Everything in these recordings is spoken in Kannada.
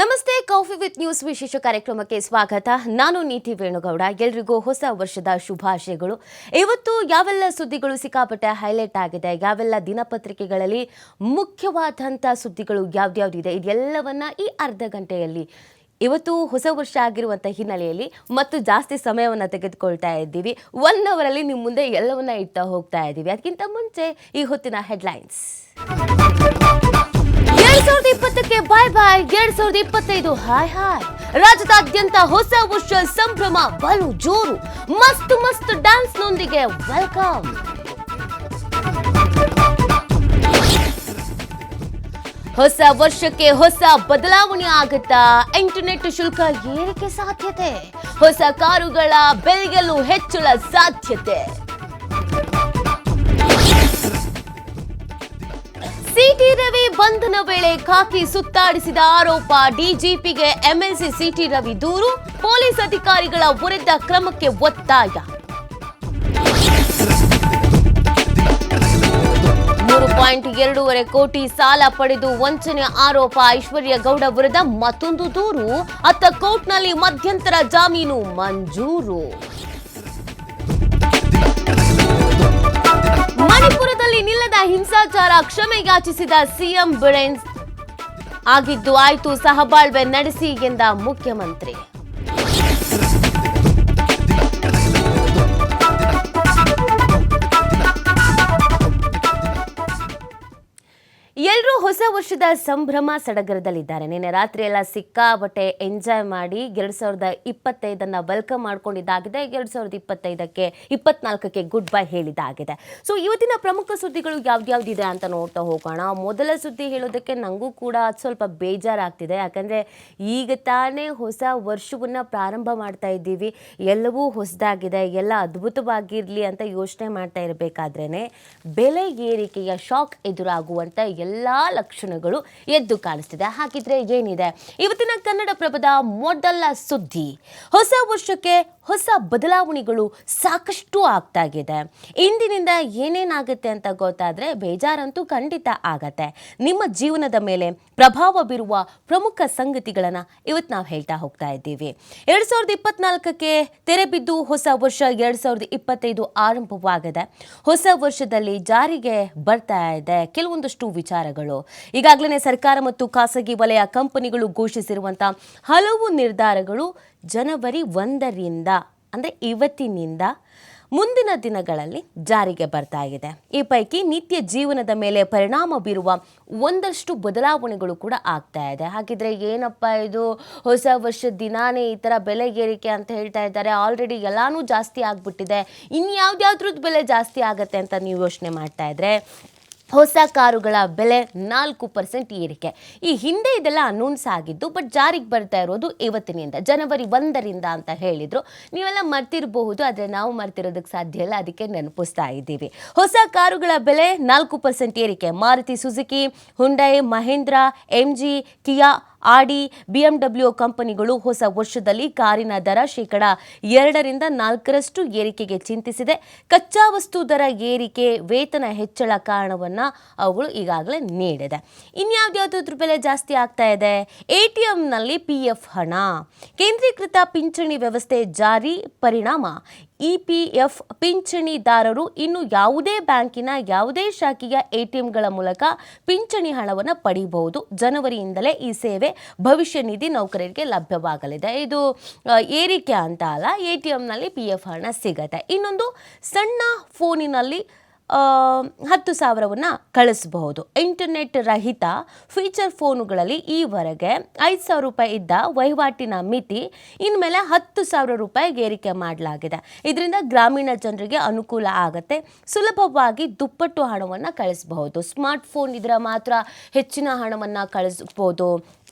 ನಮಸ್ತೆ, ಕಾಫಿ ವಿತ್ ನ್ಯೂಸ್ ವಿಶೇಷ ಕಾರ್ಯಕ್ರಮಕ್ಕೆ ಸ್ವಾಗತ. ನಾನು ನೀತಿ ವೇಣುಗೌಡ. ಎಲ್ರಿಗೂ ಹೊಸ ವರ್ಷದ ಶುಭಾಶಯಗಳು. ಇವತ್ತು ಯಾವೆಲ್ಲ ಸುದ್ದಿಗಳು ಸಿಕ್ಕಾಪಟ್ಟೆ ಹೈಲೈಟ್ ಆಗಿದೆ, ಯಾವೆಲ್ಲ ದಿನಪತ್ರಿಕೆಗಳಲ್ಲಿ ಮುಖ್ಯವಾದಂಥ ಸುದ್ದಿಗಳು ಯಾವ್ದ್ಯಾವ್ದಿದೆ, ಇದೆಲ್ಲವನ್ನ ಈ ಅರ್ಧ ಗಂಟೆಯಲ್ಲಿ ಇವತ್ತು ಹೊಸ ವರ್ಷ ಆಗಿರುವಂಥ ಹಿನ್ನೆಲೆಯಲ್ಲಿ ಮತ್ತು ಜಾಸ್ತಿ ಸಮಯವನ್ನು ತೆಗೆದುಕೊಳ್ತಾ ಇದ್ದೀವಿ. 1 ಅವರಲ್ಲಿ ನಿಮ್ಮ ಮುಂದೆ ಎಲ್ಲವನ್ನ ಇಡ್ತಾ ಹೋಗ್ತಾ ಇದ್ದೀವಿ. ಅದಕ್ಕಿಂತ ಮುಂಚೆ ಈ ಹೊತ್ತಿನ ಹೆಡ್ಲೈನ್ಸ್. 2020ಕ್ಕೆ ಬಾಯ್ ಬಾಯ್, 2025 ಹಾಯ್ ಹಾಯ್. ರಾಜ್ಯದಾದ್ಯಂತ ಹೊಸ ವರ್ಷ ಸಂಭ್ರಮ ಬಲು ಜೋರು. ಮಸ್ತ್ ಮಸ್ತ್ ಡ್ಯಾನ್ಸ್ನೊಂದಿಗೆ ವೆಲ್ಕಮ್. ಹೊಸ ವರ್ಷಕ್ಕೆ ಹೊಸ ಬದಲಾವಣೆ ಆಗುತ್ತಾ? ಇಂಟರ್ನೆಟ್ ಶುಲ್ಕ ಏರಿಕೆ ಸಾಧ್ಯತೆ, ಹೊಸ ಕಾರುಗಳ ಬೆಲೆಯಲ್ಲೂ ಹೆಚ್ಚಳ ಸಾಧ್ಯತೆ. ಸಿಟಿ ರವಿ ಬಂಧನ ವೇಳೆ ಖಾಕಿ ಸುತ್ತಾಡಿಸಿದ ಆರೋಪ, ಡಿಜಿಪಿಗೆ ಎಂಎಲ್ಸಿ ಸಿಟಿ ರವಿ ದೂರು, ಪೊಲೀಸ್ ಅಧಿಕಾರಿಗಳ ವಿರುದ್ಧ ಕ್ರಮಕ್ಕೆ ಒತ್ತಾಯ. 3.2 ಕೋಟಿ ಸಾಲ ಪಡೆದು ವಂಚನೆ ಆರೋಪ, ಐಶ್ವರ್ಯ ಗೌಡ ವಿರುದ್ಧ ಮತ್ತೊಂದು ದೂರು, ಅತ್ತ ಕೋರ್ಟ್ನಲ್ಲಿ ಮಧ್ಯಂತರ ಜಾಮೀನು ಮಂಜೂರು. ಮಣಿಪುರದಲ್ಲಿ ನಿಲ್ಲದ ಹಿಂಸಾಚಾರ, ಕ್ಷಮೆ ಯಾಚಿಸಿದ ಸಿಎಂ ಬಿರೇನ್. ಆಗಿದ್ದು ಆಯ್ತು, ಸಹಬಾಳ್ವೆ ನಡೆಸಿ ಎಂದ ಮುಖ್ಯಮಂತ್ರಿ. ಎಲ್ಲರೂ ಹೊಸ ವರ್ಷದ ಸಂಭ್ರಮ ಸಡಗರದಲ್ಲಿದ್ದಾರೆ. ನಿನ್ನೆ ರಾತ್ರಿ ಎಲ್ಲ ಸಿಕ್ಕಾಬಟ್ಟೆ ಎಂಜಾಯ್ ಮಾಡಿ 2025 ವೆಲ್ಕಮ್ ಮಾಡ್ಕೊಂಡಿದ್ದಾಗಿದೆ. 2025ಕ್ಕೆ 24ಕ್ಕೆ ಗುಡ್ ಬೈ ಹೇಳಿದ್ದಾಗಿದೆ. ಸೊ ಇವತ್ತಿನ ಪ್ರಮುಖ ಸುದ್ದಿಗಳು ಯಾವ್ದ್ಯಾವ್ದಿದೆ ಅಂತ ನೋಡ್ತಾ ಹೋಗೋಣ. ಮೊದಲ ಸುದ್ದಿ ಹೇಳೋದಕ್ಕೆ ನನಗೂ ಕೂಡ ಸ್ವಲ್ಪ ಬೇಜಾರಾಗ್ತಿದೆ. ಯಾಕಂದರೆ ಈಗ ತಾನೇ ಹೊಸ ವರ್ಷವನ್ನು ಪ್ರಾರಂಭ ಮಾಡ್ತಾ ಇದ್ದೀವಿ, ಎಲ್ಲವೂ ಹೊಸದಾಗಿದೆ, ಎಲ್ಲ ಅದ್ಭುತವಾಗಿರಲಿ ಅಂತ ಯೋಚನೆ ಮಾಡ್ತಾ ಇರಬೇಕಾದ್ರೇ ಬೆಲೆ ಏರಿಕೆಯ ಶಾಕ್ ಎದುರಾಗುವಂಥ ಎಲ್ಲ ಲಕ್ಷಣಗಳು ಎದ್ದು ಕಾಣಿಸ್ತಿದೆ. ಹಾಗಿದ್ರೆ ಏನಿದೆ ಇವತ್ತಿನ ಕನ್ನಡಪ್ರಭದ ಮೊದಲ ಸುದ್ದಿ? ಹೊಸ ವರ್ಷಕ್ಕೆ ಹೊಸ ಬದಲಾವಣೆಗಳು ಸಾಕಷ್ಟು ಆಗ್ತಾ ಇದೆ. ಇಂದಿನಿಂದ ಏನೇನಾಗುತ್ತೆ ಅಂತ ಗೊತ್ತಾದ್ರೆ ಬೇಜಾರಂತೂ ಖಂಡಿತ ಆಗತ್ತೆ. ನಿಮ್ಮ ಜೀವನದ ಮೇಲೆ ಪ್ರಭಾವ ಬೀರುವ ಪ್ರಮುಖ ಸಂಗತಿಗಳನ್ನ ಇವತ್ತು ನಾವು ಹೇಳ್ತಾ ಹೋಗ್ತಾ ಇದ್ದೀವಿ. 2024ಕ್ಕೆ ತೆರೆ ಬಿದ್ದು ಹೊಸ ವರ್ಷ 2025 ಆರಂಭವಾಗಿದೆ. ಹೊಸ ವರ್ಷದಲ್ಲಿ ಜಾರಿಗೆ ಬರ್ತಾ ಇದೆ ಕೆಲವೊಂದಷ್ಟು ವಿಚಾರಗಳು. ಈಗಾಗಲೇ ಸರ್ಕಾರ ಮತ್ತು ಖಾಸಗಿ ವಲಯ ಕಂಪನಿಗಳು ಘೋಷಿಸಿರುವಂತಹ ಹಲವು ನಿರ್ಧಾರಗಳು ಜನವರಿ 1ರಿಂದ ಅಂದರೆ ಇವತ್ತಿನಿಂದ ಮುಂದಿನ ದಿನಗಳಲ್ಲಿ ಜಾರಿಗೆ ಬರ್ತಾ ಇದೆ. ಈ ಪೈಕಿ ನಿತ್ಯ ಜೀವನದ ಮೇಲೆ ಪರಿಣಾಮ ಬೀರುವ ಒಂದಷ್ಟು ಬದಲಾವಣೆಗಳು ಕೂಡ ಆಗ್ತಾ ಇದೆ. ಹಾಗಿದ್ರೆ ಏನಪ್ಪ ಇದು, ಹೊಸ ವರ್ಷದ ದಿನಾನೇ ಈ ಥರ ಬೆಲೆ ಏರಿಕೆ ಅಂತ ಹೇಳ್ತಾ ಇದ್ದಾರೆ, ಆಲ್ರೆಡಿ ಎಲ್ಲಾನು ಜಾಸ್ತಿ ಆಗ್ಬಿಟ್ಟಿದೆ, ಇನ್ಯಾವ್ದ್ಯಾವ್ದ್ರದ್ದು ಬೆಲೆ ಜಾಸ್ತಿ ಆಗತ್ತೆ ಅಂತ ನೀವು ಯೋಚನೆ ಮಾಡ್ತಾ ಇದ್ರೆ, ಹೊಸ ಕಾರುಗಳ ಬೆಲೆ 4% ಏರಿಕೆ. ಈ ಹಿಂದೆ ಇದೆಲ್ಲ ಅನೌನ್ಸ್ ಆಗಿದ್ದು, ಬಟ್ ಜಾರಿಗೆ ಬರ್ತಾ ಇರೋದು ಇವತ್ತಿನಿಂದ, ಜನವರಿ 1ರಿಂದ ಅಂತ ಹೇಳಿದ್ರು. ನೀವೆಲ್ಲ ಮರ್ತಿರಬಹುದು, ಆದರೆ ನಾವು ಮರ್ತಿರೋದಕ್ಕೆ ಸಾಧ್ಯ ಇಲ್ಲ, ಅದಕ್ಕೆ ನೆನಪಿಸ್ತಾ ಇದ್ದೀವಿ. ಹೊಸ ಕಾರುಗಳ ಬೆಲೆ 4% ಏರಿಕೆ. Maruti Suzuki, Hyundai, Mahindra, MG, Kia, Audi, BMW ಕಂಪನಿಗಳು ಹೊಸ ವರ್ಷದಲ್ಲಿ ಕಾರಿನ ದರ 2% 4% ಏರಿಕೆಗೆ ಚಿಂತಿಸಿದೆ. ಕಚ್ಚಾ ವಸ್ತು ದರ ಏರಿಕೆ, ವೇತನ ಹೆಚ್ಚಳ ಕಾರಣವನ್ನು ಅವುಗಳು ಈಗಾಗಲೇ ನೀಡಿದೆ. ಇನ್ಯಾವ್ದ್ಯಾವ್ದ್ರ ಬೆಲೆ ಜಾಸ್ತಿ ಆಗ್ತಾ ಇದೆ? ATMನಲ್ಲಿ PF ಹಣ, ಕೇಂದ್ರೀಕೃತ ಪಿಂಚಣಿ ವ್ಯವಸ್ಥೆ ಜಾರಿ ಪರಿಣಾಮ EPF ಪಿಂಚಣಿದಾರರು ಇನ್ನು ಯಾವುದೇ ಬ್ಯಾಂಕಿನ ಯಾವುದೇ ಶಾಖೆಯ ATMಗಳ ಮೂಲಕ ಪಿಂಚಣಿ ಹಣವನ್ನು ಪಡೆಯಬಹುದು. ಜನವರಿಯಿಂದಲೇ ಈ ಸೇವೆ ಭವಿಷ್ಯ ನಿಧಿ ನೌಕರರಿಗೆ ಲಭ್ಯವಾಗಲಿದೆ. ಇದು ಏರಿಕೆ ಅಂತ ಅಲ್ಲ, ATMನಲ್ಲಿ PF ಹಣ ಸಿಗತ್ತೆ. ಇನ್ನೊಂದು, ಸಣ್ಣ ಫೋನಿನಲ್ಲಿ 10,000 ಕಳಿಸಬಹುದು. ಇಂಟರ್ನೆಟ್ ರಹಿತ ಫೀಚರ್ ಫೋನುಗಳಲ್ಲಿ ಈವರೆಗೆ 5,000 ರೂಪಾಯಿ ಇದ್ದ ವಹಿವಾಟಿನ ಮಿತಿ ಇನ್ಮೇಲೆ 10,000 ರೂಪಾಯಿಗೆ ಏರಿಕೆ ಮಾಡಲಾಗಿದೆ. ಇದರಿಂದ ಗ್ರಾಮೀಣ ಜನರಿಗೆ ಅನುಕೂಲ ಆಗುತ್ತೆ. ಸುಲಭವಾಗಿ ದುಪ್ಪಟ್ಟು ಹಣವನ್ನು ಕಳಿಸಬಹುದು. ಸ್ಮಾರ್ಟ್ಫೋನ್ ಇದ್ರೆ ಮಾತ್ರ ಹೆಚ್ಚಿನ ಹಣವನ್ನು ಕಳಿಸ್ಬೋದು.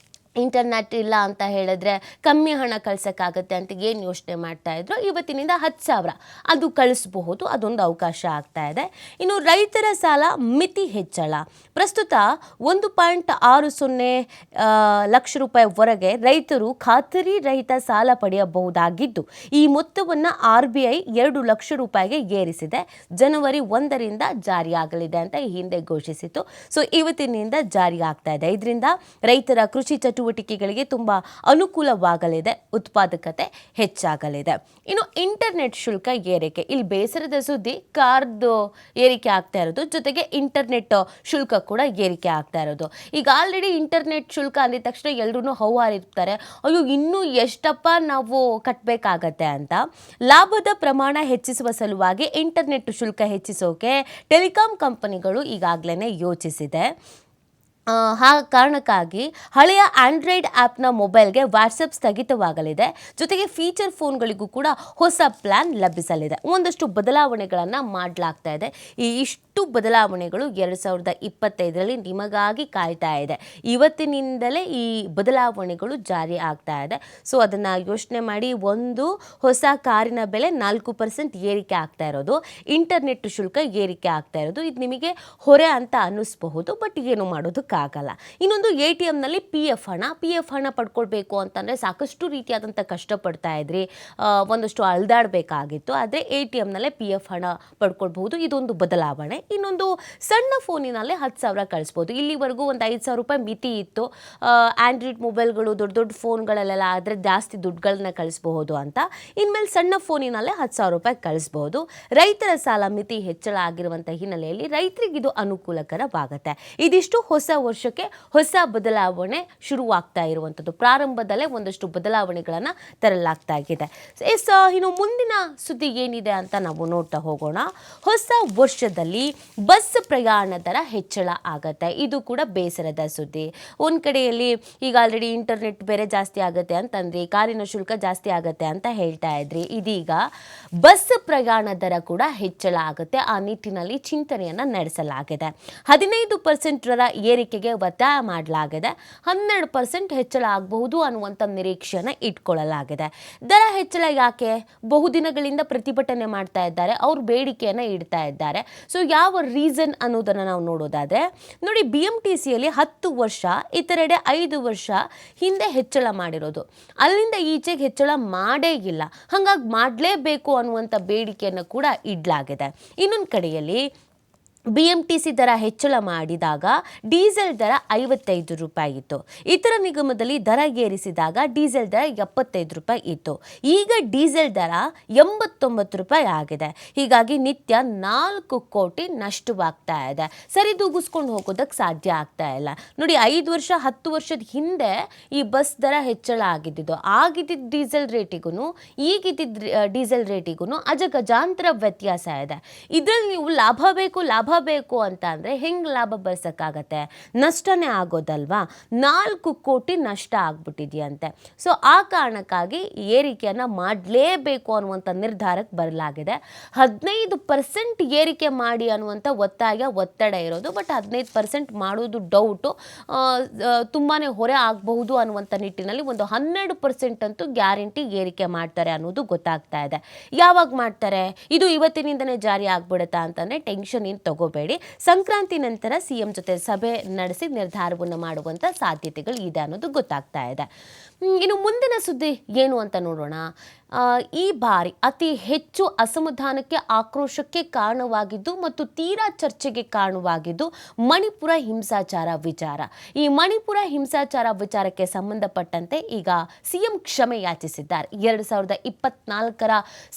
ಇಂಟರ್ನೆಟ್ ಇಲ್ಲ ಅಂತ ಹೇಳಿದ್ರೆ ಕಮ್ಮಿ ಹಣ ಕಳ್ಸೋಕ್ಕಾಗತ್ತೆ ಅಂತ ಏನು ಯೋಚನೆ ಮಾಡ್ತಾ ಇದ್ರು, ಇವತ್ತಿನಿಂದ 10,000 ಅದು ಕಳಿಸಬಹುದು. ಅದೊಂದು ಅವಕಾಶ ಆಗ್ತಾ ಇದೆ. ಇನ್ನು ರೈತರ ಸಾಲ ಮಿತಿ ಹೆಚ್ಚಳ. ಪ್ರಸ್ತುತ 1.60 ಲಕ್ಷ ರೂಪಾಯಿವರೆಗೆ ರೈತರು ಖಾತರಿ ರಹಿತ ಸಾಲ ಪಡೆಯಬಹುದಾಗಿದ್ದು, ಈ ಮೊತ್ತವನ್ನು RBI 2 ಲಕ್ಷ ರೂಪಾಯಿಗೆ ಏರಿಸಿದೆ. ಜನವರಿ 1ರಿಂದ ಜಾರಿಯಾಗಲಿದೆ ಅಂತ ಈ ಹಿಂದೆ ಘೋಷಿಸಿತು. ಸೊ ಇವತ್ತಿನಿಂದ ಜಾರಿ ಆಗ್ತಾ ಇದೆ. ಇದರಿಂದ ರೈತರ ಕೃಷಿ ಚಟುವಟಿಕೆ ಚಟುವಟಿಕೆಗಳಿಗೆ ತುಂಬ ಅನುಕೂಲವಾಗಲಿದೆ, ಉತ್ಪಾದಕತೆ ಹೆಚ್ಚಾಗಲಿದೆ. ಇನ್ನು ಇಂಟರ್ನೆಟ್ ಶುಲ್ಕ ಏರಿಕೆ, ಇಲ್ಲಿ ಬೇಸರದ ಸುದ್ದಿ, ಕಾರ್ದು ಏರಿಕೆ ಆಗ್ತಾ ಇರೋದು, ಜೊತೆಗೆ ಇಂಟರ್ನೆಟ್ ಶುಲ್ಕ ಕೂಡ ಏರಿಕೆ ಆಗ್ತಾ ಇರೋದು. ಈಗ ಆಲ್ರೆಡಿ ಇಂಟರ್ನೆಟ್ ಶುಲ್ಕ ಅಂದಿದ ತಕ್ಷಣ ಎಲ್ಲರೂ ಹೌಹಾರಿರ್ತಾರೆ, ಅಯ್ಯೋ ಇನ್ನೂ ಎಷ್ಟಪ್ಪ ನಾವು ಕಟ್ಟಬೇಕಾಗತ್ತೆ ಅಂತ. ಲಾಭದ ಪ್ರಮಾಣ ಹೆಚ್ಚಿಸುವ ಸಲುವಾಗಿ ಇಂಟರ್ನೆಟ್ ಶುಲ್ಕ ಹೆಚ್ಚಿಸೋಕೆ ಟೆಲಿಕಾಂ ಕಂಪನಿಗಳು ಈಗಾಗಲೇ ಯೋಚಿಸಿದೆ. ಆ ಕಾರಣಕ್ಕಾಗಿ ಹಳೆಯ ಆಂಡ್ರಾಯ್ಡ್ ಆ್ಯಪ್ನ ಮೊಬೈಲ್ಗೆ ವಾಟ್ಸಪ್ ಸ್ಥಗಿತವಾಗಲಿದೆ, ಜೊತೆಗೆ ಫೀಚರ್ ಫೋನ್ಗಳಿಗೂ ಕೂಡ ಹೊಸ ಪ್ಲಾನ್ ಲಭಿಸಲಿದೆ. ಒಂದಷ್ಟು ಬದಲಾವಣೆಗಳನ್ನು ಮಾಡಲಾಗ್ತಾ ಇದೆ. ಇಷ್ಟು ಬದಲಾವಣೆಗಳು 2025ರಲ್ಲಿ ನಿಮಗಾಗಿ ಕಾಯ್ತಾ ಇದೆ. ಇವತ್ತಿನಿಂದಲೇ ಈ ಬದಲಾವಣೆಗಳು ಜಾರಿ ಆಗ್ತಾ ಇದೆ. ಸೊ ಅದನ್ನು ಯೋಚನೆ ಮಾಡಿ. ಒಂದು, ಹೊಸ ಕಾರಿನ ಬೆಲೆ 4% ಏರಿಕೆ ಆಗ್ತಾ ಇರೋದು, ಇಂಟರ್ನೆಟ್ ಶುಲ್ಕ ಏರಿಕೆ ಆಗ್ತಾ ಇರೋದು, ಇದು ನಿಮಗೆ ಹೊರೆ ಅಂತ ಅನ್ನಿಸ್ಬಹುದು, ಬಟ್ ಏನು ಮಾಡೋದಕ್ಕಾಗಲ್ಲ. ಇನ್ನೊಂದು, ATMನಲ್ಲಿ ಪಿ ಎಫ್ ಹಣ ಪಡ್ಕೊಳ್ಬೇಕು ಅಂತಂದರೆ ಸಾಕಷ್ಟು ರೀತಿಯಾದಂಥ ಕಷ್ಟಪಡ್ತಾ ಇದ್ರಿ, ಒಂದಷ್ಟು ಅಲ್ದಾಡಬೇಕಾಗಿತ್ತು. ಆದರೆ ATMನಲ್ಲೇ PF ಹಣ ಪಡ್ಕೊಳ್ಬಹುದು, ಇದೊಂದು ಬದಲಾವಣೆ. ಇನ್ನೊಂದು, ಸಣ್ಣ ಫೋನಿನಲ್ಲೇ 10,000 ಕಳಿಸ್ಬೋದು. ಇಲ್ಲಿವರೆಗೂ ಒಂದು 5,000 ರೂಪಾಯಿ ಮಿತಿ ಇತ್ತು. ಆಂಡ್ರಾಯ್ಡ್ ಮೊಬೈಲ್ಗಳು, ದೊಡ್ಡ ದೊಡ್ಡ ಫೋನ್ಗಳಲ್ಲೆಲ್ಲ ಆದರೆ ಜಾಸ್ತಿ ದುಡ್ಡುಗಳನ್ನ ಕಳಿಸ್ಬಹುದು ಅಂತ. ಇನ್ಮೇಲೆ ಸಣ್ಣ ಫೋನಿನಲ್ಲೇ 10,000 ರೂಪಾಯಿ ಕಳಿಸ್ಬೋದು. ರೈತರ ಸಾಲ ಮಿತಿ ಹೆಚ್ಚಳ ಆಗಿರುವಂಥ ಹಿನ್ನೆಲೆಯಲ್ಲಿ ರೈತರಿಗೆ ಇದು ಅನುಕೂಲಕರವಾಗುತ್ತೆ. ಇದಿಷ್ಟು ಹೊಸ ವರ್ಷಕ್ಕೆ ಹೊಸ ಬದಲಾವಣೆ ಶುರುವಾಗ್ತಾ ಇರುವಂಥದ್ದು. ಪ್ರಾರಂಭದಲ್ಲೇ ಒಂದಷ್ಟು ಬದಲಾವಣೆಗಳನ್ನು ತರಲಾಗ್ತಾ ಇದೆ. ಇನ್ನು ಮುಂದಿನ ಸುದ್ದಿ ಏನಿದೆ ಅಂತ ನಾವು ನೋಡ್ತಾ ಹೋಗೋಣ. ಹೊಸ ವರ್ಷದಲ್ಲಿ ಬಸ್ ಪ್ರಯಾಣ ದರ ಹೆಚ್ಚಳ ಆಗತ್ತೆ, ಇದು ಕೂಡ ಬೇಸರದ ಸುದ್ದಿ. ಒಂದು ಕಡೆಯಲ್ಲಿ ಈಗ ಆಲ್ರೆಡಿ ಇಂಟರ್ನೆಟ್ ಬೇರೆ ಜಾಸ್ತಿ ಆಗುತ್ತೆ ಅಂತಂದ್ರಿ, ಕಾರಿನ ಶುಲ್ಕ ಜಾಸ್ತಿ ಆಗುತ್ತೆ ಅಂತ ಹೇಳ್ತಾ ಇದ್ರಿ. ಇದೀಗ ಬಸ್ ಪ್ರಯಾಣ ದರ ಕೂಡ ಹೆಚ್ಚಳ ಆಗುತ್ತೆ. ಆ ನಿಟ್ಟಿನಲ್ಲಿ ಚಿಂತನೆಯನ್ನು ನಡೆಸಲಾಗಿದೆ. 15% ದರ ಏರಿಕೆಗೆ ಒತ್ತಾಯ ಮಾಡಲಾಗಿದೆ. 12% ಹೆಚ್ಚಳ ಆಗಬಹುದು ಅನ್ನುವಂಥ ನಿರೀಕ್ಷೆಯನ್ನು ಇಟ್ಕೊಳ್ಳಲಾಗಿದೆ. ದರ ಹೆಚ್ಚಳ ಯಾಕೆ? ಬಹುದಿನಗಳಿಂದ ಪ್ರತಿಭಟನೆ ಮಾಡ್ತಾ ಇದ್ದಾರೆ, ಅವ್ರ ಬೇಡಿಕೆಯನ್ನು ಇಡ್ತಾ ಇದ್ದಾರೆ. ಸೊ ಯಾವ ರೀಸನ್ ಅನ್ನೋದನ್ನು ನಾವು ನೋಡೋದಾದರೆ ನೋಡಿ, BMTCಯಲ್ಲಿ 10 ವರ್ಷ, ಇತರೆಡೆ 5 ವರ್ಷ ಹಿಂದೆ ಹೆಚ್ಚಳ ಮಾಡಿರೋದು, ಅಲ್ಲಿಂದ ಈಚೆಗೆ ಹೆಚ್ಚಳ ಮಾಡೇ ಇಲ್ಲ. ಹಾಗಾಗಿ ಮಾಡಲೇಬೇಕು ಅನ್ನುವಂಥ ಬೇಡಿಕೆಯನ್ನು ಕೂಡ ಇಡಲಾಗಿದೆ. ಇನ್ನೊಂದು ಕಡೆಯಲ್ಲಿ BMTC ದರ ಹೆಚ್ಚಳ ಮಾಡಿದಾಗ ಡೀಸೆಲ್ ದರ 55 ರೂಪಾಯಿ ಇತ್ತು. ಇತರ ನಿಗಮದಲ್ಲಿ ದರ ಏರಿಸಿದಾಗ ಡೀಸೆಲ್ ದರ 75 ರೂಪಾಯಿ ಇತ್ತು. ಈಗ ಡೀಸೆಲ್ ದರ 89 ರೂಪಾಯಿ ಆಗಿದೆ. ಹೀಗಾಗಿ ನಿತ್ಯ 4 ಕೋಟಿ ನಷ್ಟವಾಗ್ತಾ ಇದೆ. ಸರಿದೂಗಿಸ್ಕೊಂಡು ಹೋಗೋದಕ್ಕೆ ಸಾಧ್ಯ ಆಗ್ತಾ ಇಲ್ಲ. ನೋಡಿ, 5 ವರ್ಷ 10 ವರ್ಷದ ಹಿಂದೆ ಈ ಬಸ್ ದರ ಹೆಚ್ಚಳ ಆಗಿದ್ದು, ಆಗಿದ್ದ ಡೀಸೆಲ್ ರೇಟಿಗೂ ಈಗಿದ್ದ ಡೀಸೆಲ್ ರೇಟಿಗೂ ಅಜಗಜಾಂತರ ವ್ಯತ್ಯಾಸ ಇದೆ. ಇದರಲ್ಲಿ ನೀವು ಲಾಭ ಬೇಕು ಅಂತ ಅಂದರೆ ಹೆಂಗೆ ಲಾಭ ಬರ್ಸೋಕ್ಕಾಗತ್ತೆ? ನಷ್ಟನೇ ಆಗೋದಲ್ವಾ? 4 ಕೋಟಿ ನಷ್ಟ ಆಗ್ಬಿಟ್ಟಿದೆಯಂತೆ. ಸೊ ಆ ಕಾರಣಕ್ಕಾಗಿ ಏರಿಕೆಯನ್ನು ಮಾಡಲೇಬೇಕು ಅನ್ನುವಂಥ ನಿರ್ಧಾರಕ್ಕೆ ಬರಲಾಗಿದೆ. 15% ಏರಿಕೆ ಮಾಡಿ ಅನ್ನುವಂಥ ಒತ್ತಡ ಇರೋದು, ಬಟ್ 15% ಮಾಡೋದು ಡೌಟು, ತುಂಬಾ ಹೊರೆ ಆಗಬಹುದು ಅನ್ನುವಂಥ ನಿಟ್ಟಿನಲ್ಲಿ ಒಂದು 12% ಅಂತೂ ಗ್ಯಾರಂಟಿ ಏರಿಕೆ ಮಾಡ್ತಾರೆ ಅನ್ನೋದು ಗೊತ್ತಾಗ್ತಾ ಇದೆ. ಯಾವಾಗ ಮಾಡ್ತಾರೆ? ಇದು ಇವತ್ತಿನಿಂದನೇ ಜಾರಿ ಆಗ್ಬಿಡುತ್ತಾ ಅಂತಂದರೆ ಟೆನ್ಷನ್ ಏನು ತಗೋಬೇಡಿ. ಸಂಕ್ರಾಂತಿ ನಂತರ CM ಜೊತೆ ಸಭೆ ನಡೆಸಿ ನಿರ್ಧಾರವನ್ನು ಮಾಡುವಂಥ ಸಾಧ್ಯತೆಗಳು ಇದೆ ಅನ್ನೋದು ಗೊತ್ತಾಗ್ತಾ ಇದೆ. ಇನ್ನು ಮುಂದಿನ ಸುದ್ದಿ ಏನು ಅಂತ ನೋಡೋಣ. ಈ ಬಾರಿ ಅತಿ ಹೆಚ್ಚು ಅಸಮಾಧಾನಕ್ಕೆ, ಆಕ್ರೋಶಕ್ಕೆ ಕಾರಣವಾಗಿದ್ದು ಮತ್ತು ತೀರಾ ಚರ್ಚೆಗೆ ಕಾರಣವಾಗಿದ್ದು ಮಣಿಪುರ ಹಿಂಸಾಚಾರ ವಿಚಾರ. ಈ ಮಣಿಪುರ ಹಿಂಸಾಚಾರ ವಿಚಾರಕ್ಕೆ ಸಂಬಂಧಪಟ್ಟಂತೆ ಈಗ CM ಕ್ಷಮೆ ಯಾಚಿಸಿದ್ದಾರೆ. 2024ರ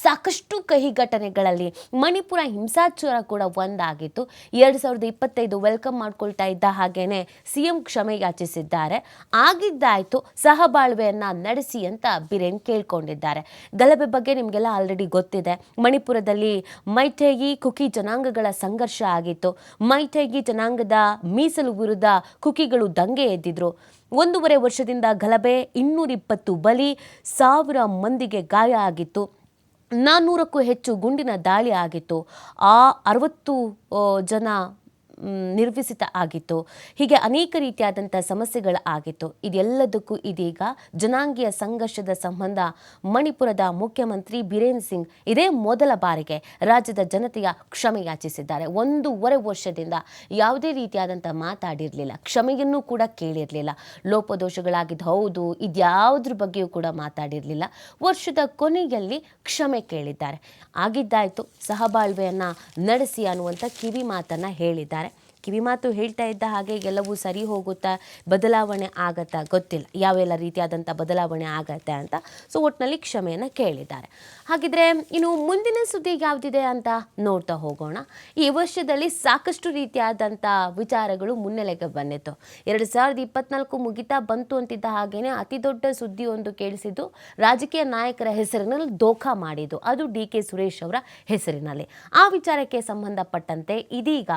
ಸಾಕಷ್ಟು ಕಹಿ ಘಟನೆಗಳಲ್ಲಿ ಮಣಿಪುರ ಹಿಂಸಾಚಾರ ಕೂಡ ಒಂದಾಗಿತ್ತು. 2025 ವೆಲ್ಕಮ್ ಮಾಡ್ಕೊಳ್ತಾ ಇದ್ದ ಹಾಗೇನೆ CM ಕ್ಷಮೆ ಯಾಚಿಸಿದ್ದಾರೆ. ಆಗಿದ್ದಾಯ್ತು, ಸಹಬಾಳ್ವೆಯನ್ನ ನಡೆಸಿ ಅಂತ ಬಿರೇನ್ ಕೇಳ್ಕೊಂಡಿದ್ದಾರೆ. ಗಲಭೆ ಬಗ್ಗೆ ನಿಮಗೆಲ್ಲ ಆಲ್ರೆಡಿ ಗೊತ್ತಿದೆ. ಮಣಿಪುರದಲ್ಲಿ ಮೈಥೇಯಿ, ಕುಕಿ ಜನಾಂಗಗಳ ಸಂಘರ್ಷ ಆಗಿತ್ತು. ಮೈಥೇಯಿ ಜನಾಂಗದ ಮೀಸಲು ವಿರುದ್ಧ ಕುಕಿಗಳು ದಂಗೆ ಎದ್ದಿದ್ರು. 1.5 ವರ್ಷದಿಂದ ಗಲಭೆ, 220 ಬಲಿ, 1000 ಮಂದಿಗೆ ಗಾಯ ಆಗಿತ್ತು. 400ಕ್ಕೂ ಹೆಚ್ಚು ಗುಂಡಿನ ದಾಳಿ ಆಗಿತ್ತು. 60 ಜನ ನಿರ್ವಿಸಿತ ಆಗಿತ್ತು. ಹೀಗೆ ಅನೇಕ ರೀತಿಯಾದಂಥ ಸಮಸ್ಯೆಗಳಾಗಿತ್ತು. ಇದೆಲ್ಲದಕ್ಕೂ ಇದೀಗ ಜನಾಂಗೀಯ ಸಂಘರ್ಷದ ಸಂಬಂಧ ಮಣಿಪುರದ ಮುಖ್ಯಮಂತ್ರಿ ಬಿರೇನ್ ಸಿಂಗ್ ಇದೇ ಮೊದಲ ಬಾರಿಗೆ ರಾಜ್ಯದ ಜನತೆಯ ಕ್ಷಮೆ ಯಾಚಿಸಿದ್ದಾರೆ. 1.5 ವರ್ಷದಿಂದ ಯಾವುದೇ ರೀತಿಯಾದಂಥ ಮಾತಾಡಿರಲಿಲ್ಲ, ಕ್ಷಮೆಯನ್ನು ಕೂಡ ಕೇಳಿರಲಿಲ್ಲ. ಲೋಪದೋಷಗಳಾಗಿದ್ದು ಹೌದು, ಇದ್ಯಾವುದ್ರ ಬಗ್ಗೆಯೂ ಕೂಡ ಮಾತಾಡಿರಲಿಲ್ಲ. ವರ್ಷದ ಕೊನೆಯಲ್ಲಿ ಕ್ಷಮೆ ಕೇಳಿದ್ದಾರೆ. ಆಗಿದ್ದಾಯಿತು, ಸಹಬಾಳ್ವೆಯನ್ನು ನಡೆಸಿ ಅನ್ನುವಂಥ ಕಿವಿ ಮಾತನ್ನು ಹೇಳಿದ್ದಾರೆ. ಕಿವಿಮಾತು ಹೇಳ್ತಾ ಇದ್ದ ಹಾಗೆ ಎಲ್ಲವೂ ಸರಿ ಹೋಗುತ್ತಾ, ಬದಲಾವಣೆ ಆಗತ್ತಾ ಗೊತ್ತಿಲ್ಲ, ಯಾವೆಲ್ಲ ರೀತಿಯಾದಂಥ ಬದಲಾವಣೆ ಆಗತ್ತೆ ಅಂತ. ಸೊ ಒಟ್ಟಿನಲ್ಲಿ ಕ್ಷಮೆಯನ್ನು ಕೇಳಿದ್ದಾರೆ. ಹಾಗಿದ್ರೆ ಇನ್ನು ಮುಂದಿನ ಸುದ್ದಿ ಯಾವುದಿದೆ ಅಂತ ನೋಡ್ತಾ ಹೋಗೋಣ. ಈ ವರ್ಷದಲ್ಲಿ ಸಾಕಷ್ಟು ರೀತಿಯಾದಂಥ ವಿಚಾರಗಳು ಮುನ್ನೆಲೆಗೆ ಬಂದಿತ್ತು. 2024 ಮುಗಿತಾ ಬಂತು ಅಂತಿದ್ದ ಹಾಗೇನೆ ಅತಿ ದೊಡ್ಡ ಸುದ್ದಿ ಒಂದು ಕೇಳಿಸಿದ್ದು, ರಾಜಕೀಯ ನಾಯಕರ ಹೆಸರಿನಲ್ಲಿ ಧೋಖಾ ಮಾಡಿದ್ದು, ಅದು DK ಸುರೇಶ್ ಅವರ ಹೆಸರಿನಲ್ಲಿ. ಆ ವಿಚಾರಕ್ಕೆ ಸಂಬಂಧಪಟ್ಟಂತೆ ಇದೀಗ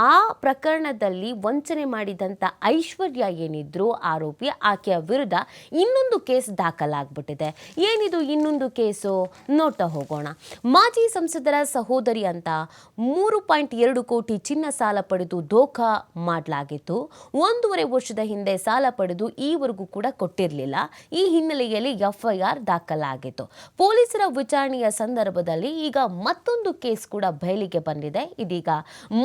ಆ ಪ್ರಕರಣದಲ್ಲಿ ವಂಚನೆ ಮಾಡಿದಂಥ ಐಶ್ವರ್ಯ ಏನಿದ್ರು ಆರೋಪಿ, ಆಕೆಯ ವಿರುದ್ಧ ಇನ್ನೊಂದು ಕೇಸ್ ದಾಖಲಾಗ್ಬಿಟ್ಟಿದೆ. ಏನಿದು ಇನ್ನೊಂದು ಕೇಸು ನೋಡ್ತಾ ಹೋಗೋಣ. ಮಾಜಿ ಸಂಸದರ ಸಹೋದರಿ ಅಂತ 3.2 ಕೋಟಿ ಚಿನ್ನ ಸಾಲ ಪಡೆದು ಧೋಖಾ ಮಾಡಲಾಗಿತ್ತು. 1.5 ವರ್ಷದ ಹಿಂದೆ ಸಾಲ ಪಡೆದು ಈವರೆಗೂ ಕೂಡ ಕೊಟ್ಟಿರಲಿಲ್ಲ. ಈ ಹಿನ್ನೆಲೆಯಲ್ಲಿ FIR ದಾಖಲಾಗಿತ್ತು. ಪೊಲೀಸರ ವಿಚಾರಣೆಯ ಸಂದರ್ಭದಲ್ಲಿ ಈಗ ಮತ್ತೊಂದು ಕೇಸ್ ಕೂಡ ಬಯಲಿಗೆ ಬಂದಿದೆ. ಇದೀಗ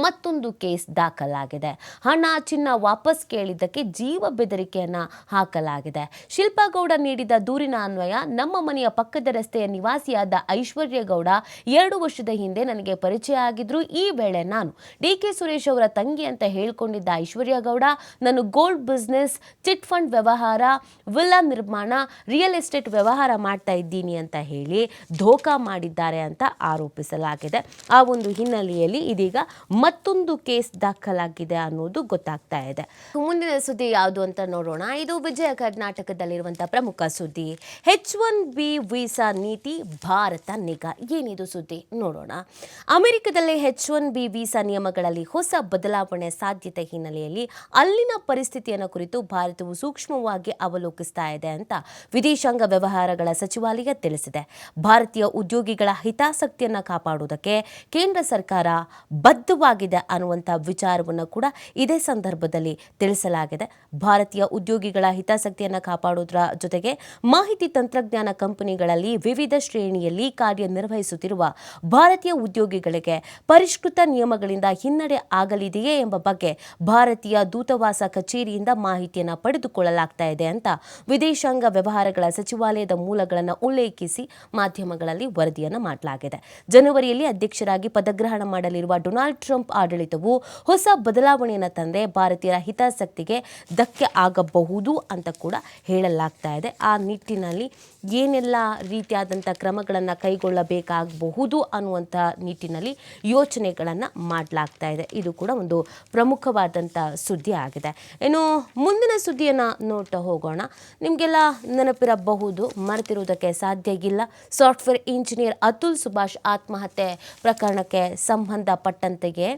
ಮತ್ತೊಂದು ಕೇಸ್ ದಾಖಲಾಗಿದೆ. ಹಣ ಚಿನ್ನ ವಾಪಸ್ ಕೇಳಿದ್ದಕ್ಕೆ ಜೀವ ಬೆದರಿಕೆಯನ್ನ ಹಾಕಲಾಗಿದೆ. ಶಿಲ್ಪಾ ಗೌಡ ನೀಡಿದ ದೂರಿನ ಅನ್ವಯ ನಮ್ಮ ಮನೆಯ ಪಕ್ಕದ ರಸ್ತೆಯ ನಿವಾಸಿಯಾದ ಐಶ್ವರ್ಯ ಗೌಡ 2 ವರ್ಷದ ಹಿಂದೆ ನನಗೆ ಪರಿಚಯ ಆಗಿದ್ರು. ಈ ವೇಳೆ ನಾನು DK ಸುರೇಶ್ ಅವರ ತಂಗಿ ಅಂತ ಹೇಳ್ಕೊಂಡಿದ್ದ ಐಶ್ವರ್ಯ ಗೌಡ ನಾನು ಗೋಲ್ಡ್ ಬಿಸ್ನೆಸ್, ಚಿಟ್ ಫಂಡ್ ವ್ಯವಹಾರ, ವಿಲ್ಲಾ ನಿರ್ಮಾಣ, ರಿಯಲ್ ಎಸ್ಟೇಟ್ ವ್ಯವಹಾರ ಮಾಡ್ತಾ ಇದ್ದೀನಿ ಅಂತ ಹೇಳಿ ಧೋಖಾ ಮಾಡಿದ್ದಾರೆ ಅಂತ ಆರೋಪಿಸಲಾಗಿದೆ. ಆ ಒಂದು ಹಿನ್ನೆಲೆಯಲ್ಲಿ ಇದೀಗ ಮತ್ತೊಂದು ಕೇಸ್ ದಾಖಲಾಗಿದೆ ಅನ್ನೋದು ಗೊತ್ತಾಗ್ತಾ ಇದೆ. ಮುಂದಿನ ಸುದ್ದಿ ಯಾವುದು ಅಂತ ನೋಡೋಣ. ಇದು ವಿಜಯ ಕರ್ನಾಟಕದಲ್ಲಿರುವಂತಹ ಪ್ರಮುಖ ಸುದ್ದಿ. H1B ವೀಸಾ ನೀತಿ ಭಾರತ ನಿಗಾ. ಏನಿದು ಸುದ್ದಿ ನೋಡೋಣ. ಅಮೆರಿಕದಲ್ಲಿ H1B ವೀಸಾ ನಿಯಮಗಳಲ್ಲಿ ಹೊಸ ಬದಲಾವಣೆ ಸಾಧ್ಯತೆ ಹಿನ್ನೆಲೆಯಲ್ಲಿ ಅಲ್ಲಿನ ಪರಿಸ್ಥಿತಿಯನ್ನು ಕುರಿತು ಭಾರತವು ಸೂಕ್ಷ್ಮವಾಗಿ ಅವಲೋಕಿಸ್ತಾ ಇದೆ ಅಂತ ವಿದೇಶಾಂಗ ವ್ಯವಹಾರಗಳ ಸಚಿವಾಲಯ ತಿಳಿಸಿದೆ. ಭಾರತೀಯ ಉದ್ಯೋಗಿಗಳ ಹಿತಾಸಕ್ತಿಯನ್ನು ಕಾಪಾಡುವುದಕ್ಕೆ ಕೇಂದ್ರ ಸರ್ಕಾರ ಬದ್ಧವಾಗಿದೆ ಅನ್ನುವಂಥ ವಿಚಾರವನ್ನು ಕೂಡ ಇದೇ ಸಂದರ್ಭದಲ್ಲಿ ತಿಳಿಸಲಾಗಿದೆ. ಭಾರತೀಯ ಉದ್ಯೋಗಿಗಳ ಹಿತಾಸಕ್ತಿಯನ್ನು ಕಾಪಾಡುವುದರ ಜೊತೆಗೆ ಮಾಹಿತಿ ತಂತ್ರಜ್ಞಾನ ಕಂಪನಿಗಳಲ್ಲಿ ವಿವಿಧ ಶ್ರೇಣಿಯಲ್ಲಿ ಕಾರ್ಯನಿರ್ವಹಿಸುತ್ತಿರುವ ಭಾರತೀಯ ಉದ್ಯೋಗಿಗಳಿಗೆ ಪರಿಷ್ಕೃತ ನಿಯಮಗಳಿಂದ ಹಿನ್ನಡೆ ಆಗಲಿದೆಯೇ ಎಂಬ ಬಗ್ಗೆ ಭಾರತೀಯ ದೂತಾವಾಸ ಕಚೇರಿಯಿಂದ ಮಾಹಿತಿಯನ್ನು ಪಡೆದುಕೊಳ್ಳಲಾಗ್ತಾ ಇದೆ ಅಂತ ವಿದೇಶಾಂಗ ವ್ಯವಹಾರಗಳ ಸಚಿವಾಲಯದ ಮೂಲಗಳನ್ನು ಉಲ್ಲೇಖಿಸಿ ಮಾಧ್ಯಮಗಳಲ್ಲಿ ವರದಿಯನ್ನು ಮಾಡಲಾಗಿದೆ. ಜನವರಿಯಲ್ಲಿ ಅಧ್ಯಕ್ಷರಾಗಿ ಪದಗ್ರಹಣ ಮಾಡಲಿರುವ ಡೊನಾಲ್ಡ್ ಟ್ರಂಪ್ ಆಡಳಿತವು ಹೊಸ ಬದಲಾವಣೆಯನ್ನು ತಂದರೆ ಭಾರತೀಯರ ಹಿತಾಸಕ್ತಿಗೆ ಧಕ್ಕೆ ಆಗಬಹುದು ಅಂತ ಕೂಡ ಹೇಳಲಾಗ್ತಾ ಇದೆ. ಆ ನಿಟ್ಟಿನಲ್ಲಿ ಏನೆಲ್ಲ ರೀತಿಯಾದಂಥ ಕ್ರಮಗಳನ್ನು ಕೈಗೊಳ್ಳಬೇಕಾಗಬಹುದು ಅನ್ನುವಂಥ ನಿಟ್ಟಿನಲ್ಲಿ ಯೋಚನೆಗಳನ್ನು ಮಾಡಲಾಗ್ತಾ ಇದೆ. ಇದು ಕೂಡ ಒಂದು ಪ್ರಮುಖವಾದಂಥ ಸುದ್ದಿ ಆಗಿದೆ. ಇನ್ನು ಮುಂದಿನ ಸುದ್ದಿಯನ್ನು ನೋಡ್ತಾ ಹೋಗೋಣ. ನಿಮಗೆಲ್ಲ ನೆನಪಿರಬಹುದು, ಮರೆತಿರುವುದಕ್ಕೆ ಸಾಧ್ಯ ಇಲ್ಲ. ಸಾಫ್ಟ್ವೇರ್ ಇಂಜಿನಿಯರ್ ಅತುಲ್ ಸುಭಾಷ್ ಆತ್ಮಹತ್ಯೆ ಪ್ರಕರಣಕ್ಕೆ ಸಂಬಂಧಪಟ್ಟಂತೆಯೇ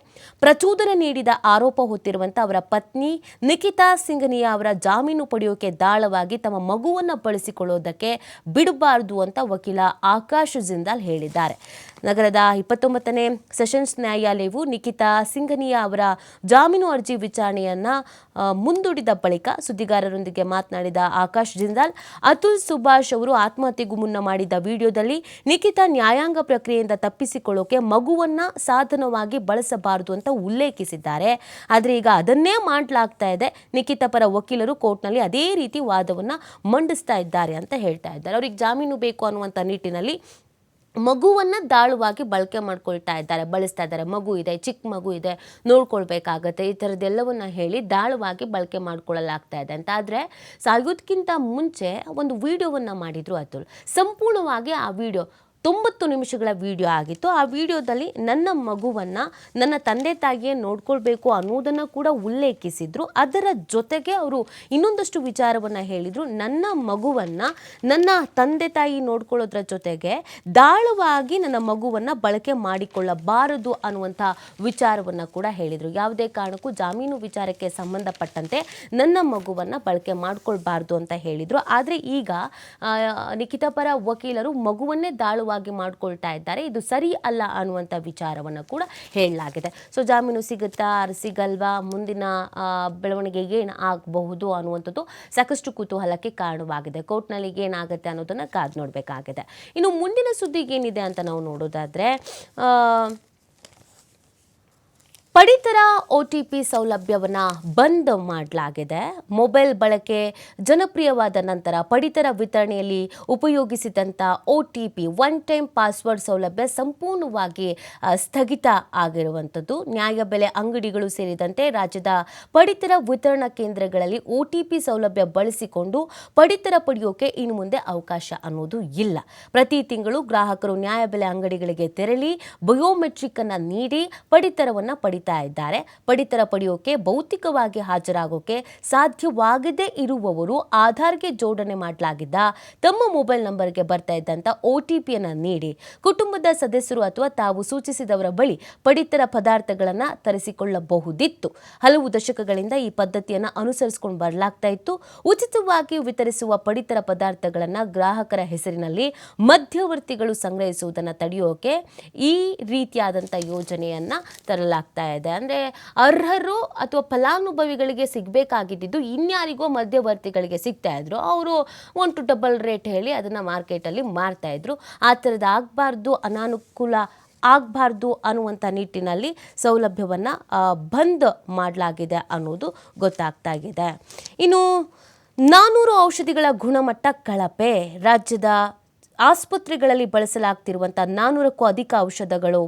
ಪ್ರಚೋದನೆ ನೀಡಿದ ಆರೋಪ ಹೊತ್ತಿರುವಂಥ ಅವರ ಪತ್ನಿ ನಿಖಿತಾ ಸಿಂಘನಿಯಾ ಅವರ ಜಾಮೀನು ಪಡೆಯೋಕೆ ದಾಳವಾಗಿ ತಮ್ಮ ಮಗುವನ್ನು ಬಳಸಿಕೊಳ್ಳೋದಕ್ಕೆ ಬಿಡಬಾರದು ಅಂತ ವಕೀಲ ಆಕಾಶ್ ಜಿಂದಾಲ್ ಹೇಳಿದ್ದಾರೆ. ನಗರದ 29ನೇ ಸೆಷನ್ಸ್ ನ್ಯಾಯಾಲಯವು ನಿಖಿತಾ ಸಿಂಘನಿಯಾ ಅವರ ಜಾಮೀನು ಅರ್ಜಿ ವಿಚಾರಣೆಯನ್ನು ಮುಂದೂಡಿದ ಬಳಿಕ ಸುದ್ದಿಗಾರರೊಂದಿಗೆ ಮಾತನಾಡಿದ ಆಕಾಶ್ ಜಿಂದಾಲ್, ಅತುಲ್ ಸುಭಾಷ್ ಅವರು ಆತ್ಮಹತ್ಯೆಗೂ ಮುನ್ನ ಮಾಡಿದ ವಿಡಿಯೋದಲ್ಲಿ ನಿಖಿತಾ ನ್ಯಾಯಾಂಗ ಪ್ರಕ್ರಿಯೆಯಿಂದ ತಪ್ಪಿಸಿಕೊಳ್ಳೋಕೆ ಮಗುವನ್ನ ಸಾಧನವಾಗಿ ಬಳಸಬಾರದು ಅಂತ ಉಲ್ಲೇಖಿಸಿದ್ದಾರೆ. ಆದರೆ ಈಗ ಅದನ್ನೇ ಮಾಡಲಾಗ್ತಾ ಇದೆ. ನಿಖಿತಾ ಪರ ವಕೀಲರು ಕೋರ್ಟ್ನಲ್ಲಿ ಅದೇ ರೀತಿ ವಾದವನ್ನು ಮಂಡಿಸ್ತಾ ಇದ್ದಾರೆ ಅಂತ ಹೇಳ್ತಾ ಇದ್ದಾರೆ. ಅವ್ರಿಗೆ ಜಾಮೀನು ಬೇಕು ಅನ್ನುವಂಥ ನಿಟ್ಟಿನಲ್ಲಿ ಮಗುವನ್ನು ದಾಳುವಾಗಿ ಬಳಕೆ ಮಾಡ್ಕೊಳ್ತಾ ಇದ್ದಾರೆ, ಬಳಸ್ತಾ ಇದ್ದಾರೆ. ಮಗು ಇದೆ, ಚಿಕ್ಕ ಮಗು ಇದೆ, ನೋಡ್ಕೊಳ್ಬೇಕಾಗತ್ತೆ, ಈ ಥರದ್ದೆಲ್ಲವನ್ನ ಹೇಳಿ ದಾಳುವಾಗಿ ಬಳಕೆ ಮಾಡ್ಕೊಳ್ಳಲಾಗ್ತಾ ಇದೆ ಅಂತ. ಆದರೆ ಸಾಯೋದಕ್ಕಿಂತ ಮುಂಚೆ ಒಂದು ವಿಡಿಯೋವನ್ನು ಮಾಡಿದ್ರು ಅತುಲ್. ಸಂಪೂರ್ಣವಾಗಿ ಆ ವಿಡಿಯೋ 90 ನಿಮಿಷಗಳ ವಿಡಿಯೋ ಆಗಿತ್ತು. ಆ ವಿಡಿಯೋದಲ್ಲಿ ನನ್ನ ಮಗುವನ್ನು ನನ್ನ ತಂದೆ ತಾಯಿಯೇ ನೋಡ್ಕೊಳ್ಬೇಕು ಅನ್ನೋದನ್ನು ಕೂಡ ಉಲ್ಲೇಖಿಸಿದ್ರು. ಅದರ ಜೊತೆಗೆ ಅವರು ಇನ್ನೊಂದಷ್ಟು ವಿಚಾರವನ್ನು ಹೇಳಿದರು. ನನ್ನ ಮಗುವನ್ನು ನನ್ನ ತಂದೆ ತಾಯಿ ನೋಡ್ಕೊಳ್ಳೋದ್ರ ಜೊತೆಗೆ ದಾಳವಾಗಿ ನನ್ನ ಮಗುವನ್ನು ಬಳಕೆ ಮಾಡಿಕೊಳ್ಳಬಾರದು ಅನ್ನುವಂಥ ವಿಚಾರವನ್ನು ಕೂಡ ಹೇಳಿದರು. ಯಾವುದೇ ಕಾರಣಕ್ಕೂ ಜಾಮೀನು ವಿಚಾರಕ್ಕೆ ಸಂಬಂಧಪಟ್ಟಂತೆ ನನ್ನ ಮಗುವನ್ನು ಬಳಕೆ ಮಾಡ್ಕೊಳ್ಬಾರ್ದು ಅಂತ ಹೇಳಿದರು. ಆದರೆ ಈಗ ನಿಖಿತಾ ಪರ ವಕೀಲರು ಮಗುವನ್ನೇ ದಾಳುವಾಗಿ ಮಾಡ್ಕೊಳ್ತಾ ಇದ್ದಾರೆ. ಇದು ಸರಿ ಅಲ್ಲ ಅನ್ನುವಂಥ ವಿಚಾರವನ್ನು ಕೂಡ ಹೇಳಲಾಗಿದೆ. ಸೊ ಜಾಮೀನು ಸಿಗುತ್ತಾ ಸಿಗಲ್ವಾ, ಮುಂದಿನ ಬೆಳವಣಿಗೆ ಏನು ಆಗಬಹುದು ಅನ್ನುವಂಥದ್ದು ಸಾಕಷ್ಟು ಕುತೂಹಲಕ್ಕೆ ಕಾರಣವಾಗಿದೆ. ಕೋರ್ಟ್ನಲ್ಲಿ ಏನಾಗುತ್ತೆ ಅನ್ನೋದನ್ನು ಕಾದು ನೋಡಬೇಕಾಗಿದೆ. ಇನ್ನು ಮುಂದಿನ ಸುದ್ದಿ ಏನಿದೆ ಅಂತ ನಾವು ನೋಡೋದಾದರೆ ಪಡಿತರ OTP ಸೌಲಭ್ಯವನ್ನು ಬಂದ್ ಮಾಡಲಾಗಿದೆ. ಮೊಬೈಲ್ ಬಳಕೆ ಜನಪ್ರಿಯವಾದ ನಂತರ ಪಡಿತರ ವಿತರಣೆಯಲ್ಲಿ ಉಪಯೋಗಿಸಿದಂಥ OTP ಒನ್ ಟೈಮ್ ಪಾಸ್ವರ್ಡ್ ಸೌಲಭ್ಯ ಸಂಪೂರ್ಣವಾಗಿ ಸ್ಥಗಿತ ಆಗಿರುವಂಥದ್ದು. ನ್ಯಾಯಬೆಲೆ ಅಂಗಡಿಗಳು ಸೇರಿದಂತೆ ರಾಜ್ಯದ ಪಡಿತರ ವಿತರಣಾ ಕೇಂದ್ರಗಳಲ್ಲಿ OTP ಸೌಲಭ್ಯ ಬಳಸಿಕೊಂಡು ಪಡಿತರ ಪಡೆಯೋಕೆ ಇನ್ನು ಮುಂದೆ ಅವಕಾಶ ಅನ್ನೋದು ಇಲ್ಲ. ಪ್ರತಿ ತಿಂಗಳು ಗ್ರಾಹಕರು ನ್ಯಾಯಬೆಲೆ ಅಂಗಡಿಗಳಿಗೆ ತೆರಳಿ ಬಯೋಮೆಟ್ರಿಕ್ ಅನ್ನು ನೀಡಿ ಪಡಿತರವನ್ನು ಇದ್ದಾರೆ. ಪಡಿತರ ಪಡೆಯೋಕೆ ಭೌತಿಕವಾಗಿ ಹಾಜರಾಗೋಕೆ ಸಾಧ್ಯವಾಗದೇ ಇರುವವರು ಆಧಾರ್ಗೆ ಜೋಡಣೆ ಮಾಡಲಾಗಿದ್ದ ತಮ್ಮ ಮೊಬೈಲ್ ನಂಬರ್ಗೆ ಬರ್ತಾ ಇದ್ದಂತ OTPಯನ್ನು ನೀಡಿ ಕುಟುಂಬದ ಸದಸ್ಯರು ಅಥವಾ ತಾವು ಸೂಚಿಸಿದವರ ಬಳಿ ಪಡಿತರ ಪದಾರ್ಥಗಳನ್ನು ತರಿಸಿಕೊಳ್ಳಬಹುದಿತ್ತು. ಹಲವು ದಶಕಗಳಿಂದ ಈ ಪದ್ಧತಿಯನ್ನು ಅನುಸರಿಸಿಕೊಂಡು ಬರಲಾಗ್ತಾ ಇತ್ತು. ಉಚಿತವಾಗಿ ವಿತರಿಸುವ ಪಡಿತರ ಪದಾರ್ಥಗಳನ್ನು ಗ್ರಾಹಕರ ಹೆಸರಿನಲ್ಲಿ ಮಧ್ಯವರ್ತಿಗಳು ಸಂಗ್ರಹಿಸುವುದನ್ನು ತಡೆಯೋಕೆ ಈ ರೀತಿಯಾದಂಥ ಯೋಜನೆಯನ್ನ ತರಲಾಗ್ತಾ ಇದೆ. ಅಂದರೆ ಅರ್ಹರು ಅಥವಾ ಫಲಾನುಭವಿಗಳಿಗೆ ಸಿಗಬೇಕಾಗಿದ್ದು ಇನ್ಯಾರಿಗೋ ಮಧ್ಯವರ್ತಿಗಳಿಗೆ ಸಿಗ್ತಾ ಇದ್ರು. ಅವರು 1 to double ರೇಟ್ ಹೇಳಿ ಅದನ್ನು ಮಾರ್ಕೆಟಲ್ಲಿ ಮಾರ್ತಾ ಇದ್ರು. ಆ ಥರದ್ದು ಆಗಬಾರ್ದು, ಅನಾನುಕೂಲ ಆಗಬಾರ್ದು ಅನ್ನುವಂಥ ನಿಟ್ಟಿನಲ್ಲಿ ಸೌಲಭ್ಯವನ್ನು ಬಂದ್ ಮಾಡಲಾಗಿದೆ ಅನ್ನೋದು ಗೊತ್ತಾಗ್ತಾ ಇದೆ. ಇನ್ನು 400 ಔಷಧಿಗಳ ಗುಣಮಟ್ಟ ಕಳಪೆ. ರಾಜ್ಯದ ಆಸ್ಪತ್ರೆಗಳಲ್ಲಿ ಬಳಸಲಾಗ್ತಿರುವಂಥ 400ಕ್ಕೂ ಅಧಿಕ ಔಷಧಗಳು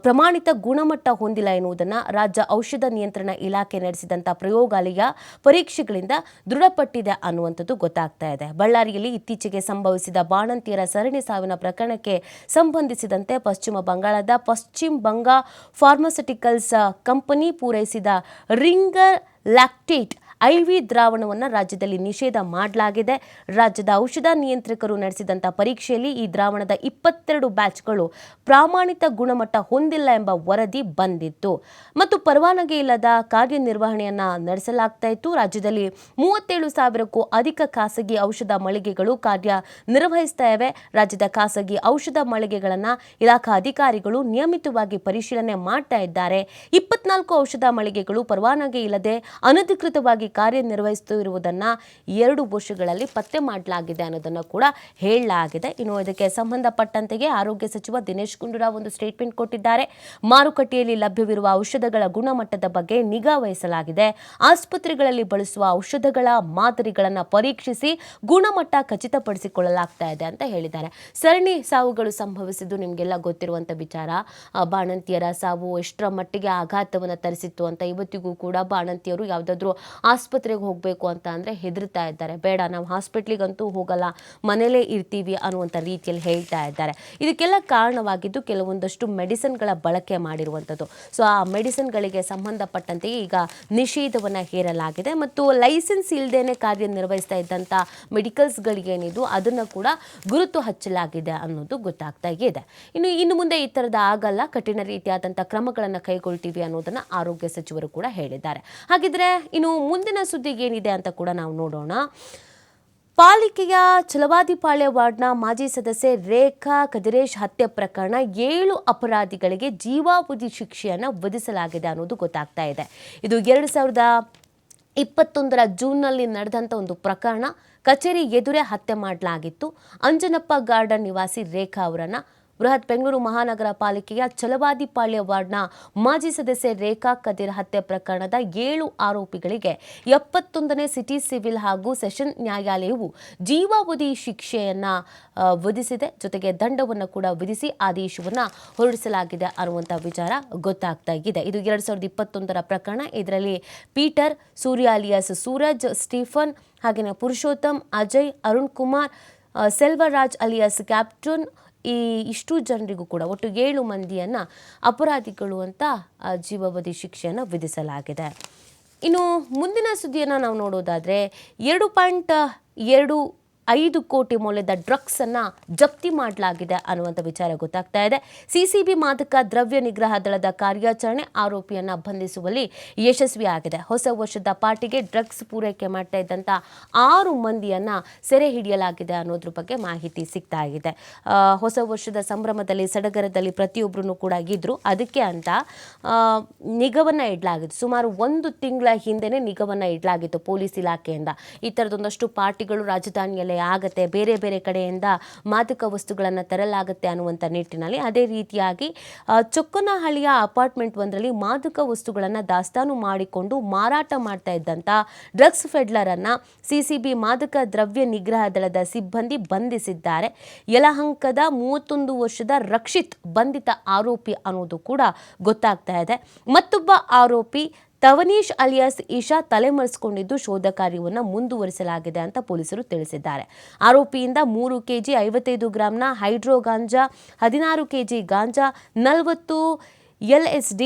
ಪ್ರಮಾಣಿತ ಗುಣಮಟ್ಟ ಹೊಂದಿಲ್ಲ ಎನ್ನುವುದನ್ನು ರಾಜ್ಯ ಔಷಧ ನಿಯಂತ್ರಣ ಇಲಾಖೆ ನಡೆಸಿದಂಥ ಪ್ರಯೋಗಾಲಯ ಪರೀಕ್ಷೆಗಳಿಂದ ದೃಢಪಟ್ಟಿದೆ ಅನ್ನುವಂಥದ್ದು ಗೊತ್ತಾಗ್ತಾ ಇದೆ. ಬಳ್ಳಾರಿಯಲ್ಲಿ ಇತ್ತೀಚೆಗೆ ಸಂಭವಿಸಿದ ಬಾಣಂತಿಯರ ಸರಣಿ ಸಾವಿನ ಪ್ರಕರಣಕ್ಕೆ ಸಂಬಂಧಿಸಿದಂತೆ ಪಶ್ಚಿಮ ಬಂಗಾಳದ ಪಶ್ಚಿಮ ಬಂಗಾ ಫಾರ್ಮಾಸ್ಯೂಟಿಕಲ್ಸ್ ಕಂಪನಿ ಪೂರೈಸಿದ ರಿಂಗರ್ ಲ್ಯಾಕ್ಟೇಟ್ IV ದ್ರಾವಣವನ್ನು ರಾಜ್ಯದಲ್ಲಿ ನಿಷೇಧ ಮಾಡಲಾಗಿದೆ. ರಾಜ್ಯದ ಔಷಧ ನಿಯಂತ್ರಕರು ನಡೆಸಿದಂಥ ಪರೀಕ್ಷೆಯಲ್ಲಿ ಈ ದ್ರಾವಣದ 22 ಬ್ಯಾಚ್ಗಳು ಪ್ರಾಮಾಣಿತ ಗುಣಮಟ್ಟ ಹೊಂದಿಲ್ಲ ಎಂಬ ವರದಿ ಬಂದಿತ್ತು ಮತ್ತು ಪರವಾನಗಿ ಇಲ್ಲದ ಕಾರ್ಯನಿರ್ವಹಣೆಯನ್ನು ನಡೆಸಲಾಗ್ತಾ ಇತ್ತು. ರಾಜ್ಯದಲ್ಲಿ 37,000ಕ್ಕೂ ಅಧಿಕ ಖಾಸಗಿ ಔಷಧ ಮಳಿಗೆಗಳು ಕಾರ್ಯನಿರ್ವಹಿಸ್ತಾ ಇವೆ. ರಾಜ್ಯದ ಖಾಸಗಿ ಔಷಧ ಮಳಿಗೆಗಳನ್ನು ಇಲಾಖಾ ಅಧಿಕಾರಿಗಳು ನಿಯಮಿತವಾಗಿ ಪರಿಶೀಲನೆ ಮಾಡ್ತಾ ಇದ್ದಾರೆ. 24 ಔಷಧ ಮಳಿಗೆಗಳು ಪರವಾನಗಿ ಇಲ್ಲದೆ ಅನಧಿಕೃತವಾಗಿ ಕಾರ್ಯನಿರ್ವಹಿಸುತ್ತಿರುವುದನ್ನು 2 ವರ್ಷಗಳಲ್ಲಿ ಪತ್ತೆ ಮಾಡಲಾಗಿದೆ ಅನ್ನೋದನ್ನು ಕೂಡ ಹೇಳಲಾಗಿದೆ. ಇನ್ನು ಇದಕ್ಕೆ ಸಂಬಂಧಪಟ್ಟಂತೆಯೇ ಆರೋಗ್ಯ ಸಚಿವ ದಿನೇಶ್ ಗುಂಡೂರಾವ್ ಒಂದು ಸ್ಟೇಟ್ಮೆಂಟ್ ಕೊಟ್ಟಿದ್ದಾರೆ. ಮಾರುಕಟ್ಟೆಯಲ್ಲಿ ಲಭ್ಯವಿರುವ ಔಷಧಗಳ ಗುಣಮಟ್ಟದ ಬಗ್ಗೆ ನಿಗಾ ವಹಿಸಲಾಗಿದೆ. ಆಸ್ಪತ್ರೆಗಳಲ್ಲಿ ಬಳಸುವ ಔಷಧಗಳ ಮಾದರಿಗಳನ್ನು ಪರೀಕ್ಷಿಸಿ ಗುಣಮಟ್ಟ ಖಚಿತಪಡಿಸಿಕೊಳ್ಳಲಾಗ್ತಾ ಇದೆ ಅಂತ ಹೇಳಿದ್ದಾರೆ. ಸರಣಿ ಸಾವುಗಳು ಸಂಭವಿಸಿದ್ದು ನಿಮಗೆಲ್ಲ ಗೊತ್ತಿರುವಂಥ ವಿಚಾರ. ಬಾಣಂತಿಯರ ಸಾವು ಎಷ್ಟರ ಮಟ್ಟಿಗೆ ಆಘಾತವನ್ನು ತರಿಸಿತ್ತು ಅಂತ ಇವತ್ತಿಗೂ ಕೂಡ ಬಾಣಂತಿಯರು ಯಾವುದಾದ್ರೂ ಆಸ್ಪತ್ರೆಗೆ ಹೋಗಬೇಕು ಅಂತ ಅಂದರೆ ಹೆದರ್ತಾ ಇದ್ದಾರೆ. ಬೇಡ, ನಾವು ಹಾಸ್ಪಿಟ್ಲಿಗಂತೂ ಹೋಗಲ್ಲ, ಮನೇಲೇ ಇರ್ತೀವಿ ಅನ್ನುವಂಥ ರೀತಿಯಲ್ಲಿ ಹೇಳ್ತಾ ಇದ್ದಾರೆ. ಇದಕ್ಕೆಲ್ಲ ಕಾರಣವಾಗಿದ್ದು ಕೆಲವೊಂದಷ್ಟು ಮೆಡಿಸಿನ್ಗಳ ಬಳಕೆ ಮಾಡಿರುವಂಥದ್ದು. ಸೊ ಆ ಮೆಡಿಸಿನ್ಗಳಿಗೆ ಸಂಬಂಧಪಟ್ಟಂತೆ ಈಗ ನಿಷೇಧವನ್ನು ಹೇರಲಾಗಿದೆ ಮತ್ತು ಲೈಸೆನ್ಸ್ ಇಲ್ಲದೇನೆ ಕಾರ್ಯನಿರ್ವಹಿಸ್ತಾ ಇದ್ದಂಥ ಮೆಡಿಕಲ್ಸ್ಗಳಿಗೇನಿದು ಅದನ್ನು ಕೂಡ ಗುರುತು ಹಚ್ಚಲಾಗಿದೆ ಅನ್ನೋದು ಗೊತ್ತಾಗ್ತಾ ಇದೆ. ಇನ್ನು ಮುಂದೆ ಈ ಥರದ ಆಗಲ್ಲ, ಕಠಿಣ ರೀತಿಯಾದಂಥ ಕ್ರಮಗಳನ್ನು ಕೈಗೊಳ್ತೀವಿ ಅನ್ನೋದನ್ನು ಆರೋಗ್ಯ ಸಚಿವರು ಕೂಡ ಹೇಳಿದ್ದಾರೆ. ಹಾಗಿದ್ರೆ ಇನ್ನು ಮುಂದಿನ ಸುದ್ದಿಗೆ ಏನಿದೆ ಅಂತ ಕೂಡ ನಾವು ನೋಡೋಣ. ಪಾಲಿಕೆಯ ಛಲವಾದಿಪಾಳ್ಯ ವಾರ್ಡ್ನ ಮಾಜಿ ಸದಸ್ಯೆ ರೇಖಾ ಕದಿರೇಶ್ ಹತ್ಯೆ ಪ್ರಕರಣ 7 ಅಪರಾಧಿಗಳಿಗೆ ಜೀವಾವಧಿ ಶಿಕ್ಷೆಯನ್ನು ವಿಧಿಸಲಾಗಿದೆ ಅನ್ನೋದು ಗೊತ್ತಾಗ್ತಾ ಇದೆ. ಇದು 2021 ಜೂನ್ನಲ್ಲಿ ನಡೆದಂಥ ಒಂದು ಪ್ರಕರಣ. ಕಚೇರಿ ಎದುರೇ ಹತ್ಯೆ ಮಾಡಲಾಗಿತ್ತು. ಅಂಜನಪ್ಪ ಗಾರ್ಡನ್ ನಿವಾಸಿ ರೇಖಾ ಅವರನ್ನು ಬೃಹತ್ ಬೆಂಗಳೂರು ಮಹಾನಗರ ಪಾಲಿಕೆಯ ಛಲವಾದಿಪಾಳ್ಯ ವಾರ್ಡ್ನ ಮಾಜಿ ಸದಸ್ಯೆ ರೇಖಾ ಕದೀರ್ ಹತ್ಯೆ ಪ್ರಕರಣದ 7 ಆರೋಪಿಗಳಿಗೆ 71ನೇ ಸಿಟಿ ಸಿವಿಲ್ ಹಾಗೂ ಸೆಷನ್ ನ್ಯಾಯಾಲಯವು ಜೀವಾವಧಿ ಶಿಕ್ಷೆಯನ್ನು ವಿಧಿಸಿದೆ. ಜೊತೆಗೆ ದಂಡವನ್ನು ಕೂಡ ವಿಧಿಸಿ ಆದೇಶವನ್ನು ಹೊರಡಿಸಲಾಗಿದೆ ಅನ್ನುವಂಥ ವಿಚಾರ ಗೊತ್ತಾಗ್ತಾ ಇದೆ. ಇದು 2021 ಪ್ರಕರಣ. ಇದರಲ್ಲಿ ಪೀಟರ್, ಸೂರ್ಯ ಅಲಿಯಾಸ್ ಸೂರಜ್, ಸ್ಟೀಫನ್, ಹಾಗೆಯೇ ಪುರುಷೋತ್ತಮ್, ಅಜಯ್, ಅರುಣ್ ಕುಮಾರ್, ಸೆಲ್ವರಾಜ್ ಅಲಿಯಾಸ್ ಕ್ಯಾಪ್ಟನ್, ಇಷ್ಟು ಜನರಿಗೂ ಕೂಡ ಒಟ್ಟು 7 ಮಂದಿಯನ್ನು ಅಪರಾಧಿಗಳು ಅಂತ ಜೀವಾವಧಿ ಶಿಕ್ಷೆಯನ್ನು ವಿಧಿಸಲಾಗಿದೆ. ಇನ್ನು ಮುಂದಿನ ಸುದ್ದಿಯನ್ನು ನಾವು ನೋಡೋದಾದರೆ 2.25 ಕೋಟಿ ಮೌಲ್ಯದ ಡ್ರಗ್ಸ್ ಅನ್ನು ಜಪ್ತಿ ಮಾಡಲಾಗಿದೆ ಅನ್ನುವಂಥ ವಿಚಾರ ಗೊತ್ತಾಗ್ತಾ ಇದೆ. ಸಿಸಿಬಿ ಮಾದಕ ದ್ರವ್ಯ ನಿಗ್ರಹ ದಳದ ಕಾರ್ಯಾಚರಣೆ ಆರೋಪಿಯನ್ನು ಬಂಧಿಸುವಲ್ಲಿ ಯಶಸ್ವಿಯಾಗಿದೆ. ಹೊಸ ವರ್ಷದ ಪಾರ್ಟಿಗೆ ಡ್ರಗ್ಸ್ ಪೂರೈಕೆ ಮಾಡ್ತಾ ಇದ್ದಂಥ 6 ಮಂದಿಯನ್ನು ಸೆರೆ ಹಿಡಿಯಲಾಗಿದೆ ಅನ್ನೋದ್ರ ಬಗ್ಗೆ ಮಾಹಿತಿ ಸಿಗ್ತಾ ಇದೆ. ಹೊಸ ವರ್ಷದ ಸಂಭ್ರಮದಲ್ಲಿ ಸಡಗರದಲ್ಲಿ ಪ್ರತಿಯೊಬ್ಬರೂ ಕೂಡ ಇದ್ರು. ಅದಕ್ಕೆ ಅಂತ ನಿಗಾವನ್ನು ಇಡಲಾಗಿತ್ತು. ಸುಮಾರು 1 ತಿಂಗಳ ಹಿಂದೆನೇ ನಿಗಾವನ್ನು ಇಡಲಾಗಿತ್ತು ಪೊಲೀಸ್ ಇಲಾಖೆಯಿಂದ. ಈ ಥರದೊಂದಷ್ಟು ಪಾರ್ಟಿಗಳು ರಾಜಧಾನಿಯಲ್ಲಿ ಮೇಲೆ ಆಗತ್ತೆ, ಬೇರೆ ಬೇರೆ ಕಡೆಯಿಂದ ಮಾದಕ ವಸ್ತುಗಳನ್ನು ತರಲಾಗುತ್ತೆ ಅನ್ನುವಂಥ ನಿಟ್ಟಿನಲ್ಲಿ. ಅದೇ ರೀತಿಯಾಗಿ ಚೊಕ್ಕನಹಳ್ಳಿಯ ಅಪಾರ್ಟ್ಮೆಂಟ್ ಒಂದರಲ್ಲಿ ಮಾದಕ ವಸ್ತುಗಳನ್ನು ದಾಸ್ತಾನು ಮಾಡಿಕೊಂಡು ಮಾರಾಟ ಮಾಡ್ತಾ ಇದ್ದಂಥ ಡ್ರಗ್ಸ್ ಫೆಡ್ಲರನ್ನು ಸಿಸಿಬಿ ಮಾದಕ ದ್ರವ್ಯ ನಿಗ್ರಹ ದಳದ ಸಿಬ್ಬಂದಿ ಬಂಧಿಸಿದ್ದಾರೆ. ಯಲಹಂಕದ 31 ವರ್ಷದ ರಕ್ಷಿತ್ ಬಂಧಿತ ಆರೋಪಿ ಅನ್ನೋದು ಕೂಡ ಗೊತ್ತಾಗ್ತಾ ಇದೆ. ಮತ್ತೊಬ್ಬ ಆರೋಪಿ ತವನೀಶ್ ಅಲಿಯಾಸ್ ಈಶಾ ತಲೆಮರೆಸಿಕೊಂಡಿದ್ದು ಶೋಧ ಕಾರ್ಯವನ್ನು ಮುಂದುವರಿಸಲಾಗಿದೆ ಅಂತ ಪೊಲೀಸರು ತಿಳಿಸಿದ್ದಾರೆ. ಆರೋಪಿಯಿಂದ 3 ಕೆಜಿ 55 ಗ್ರಾಂನ ಹೈಡ್ರೋ ಗಾಂಜಾ, 16 ಕೆಜಿ ಗಾಂಜಾ, 40 LSD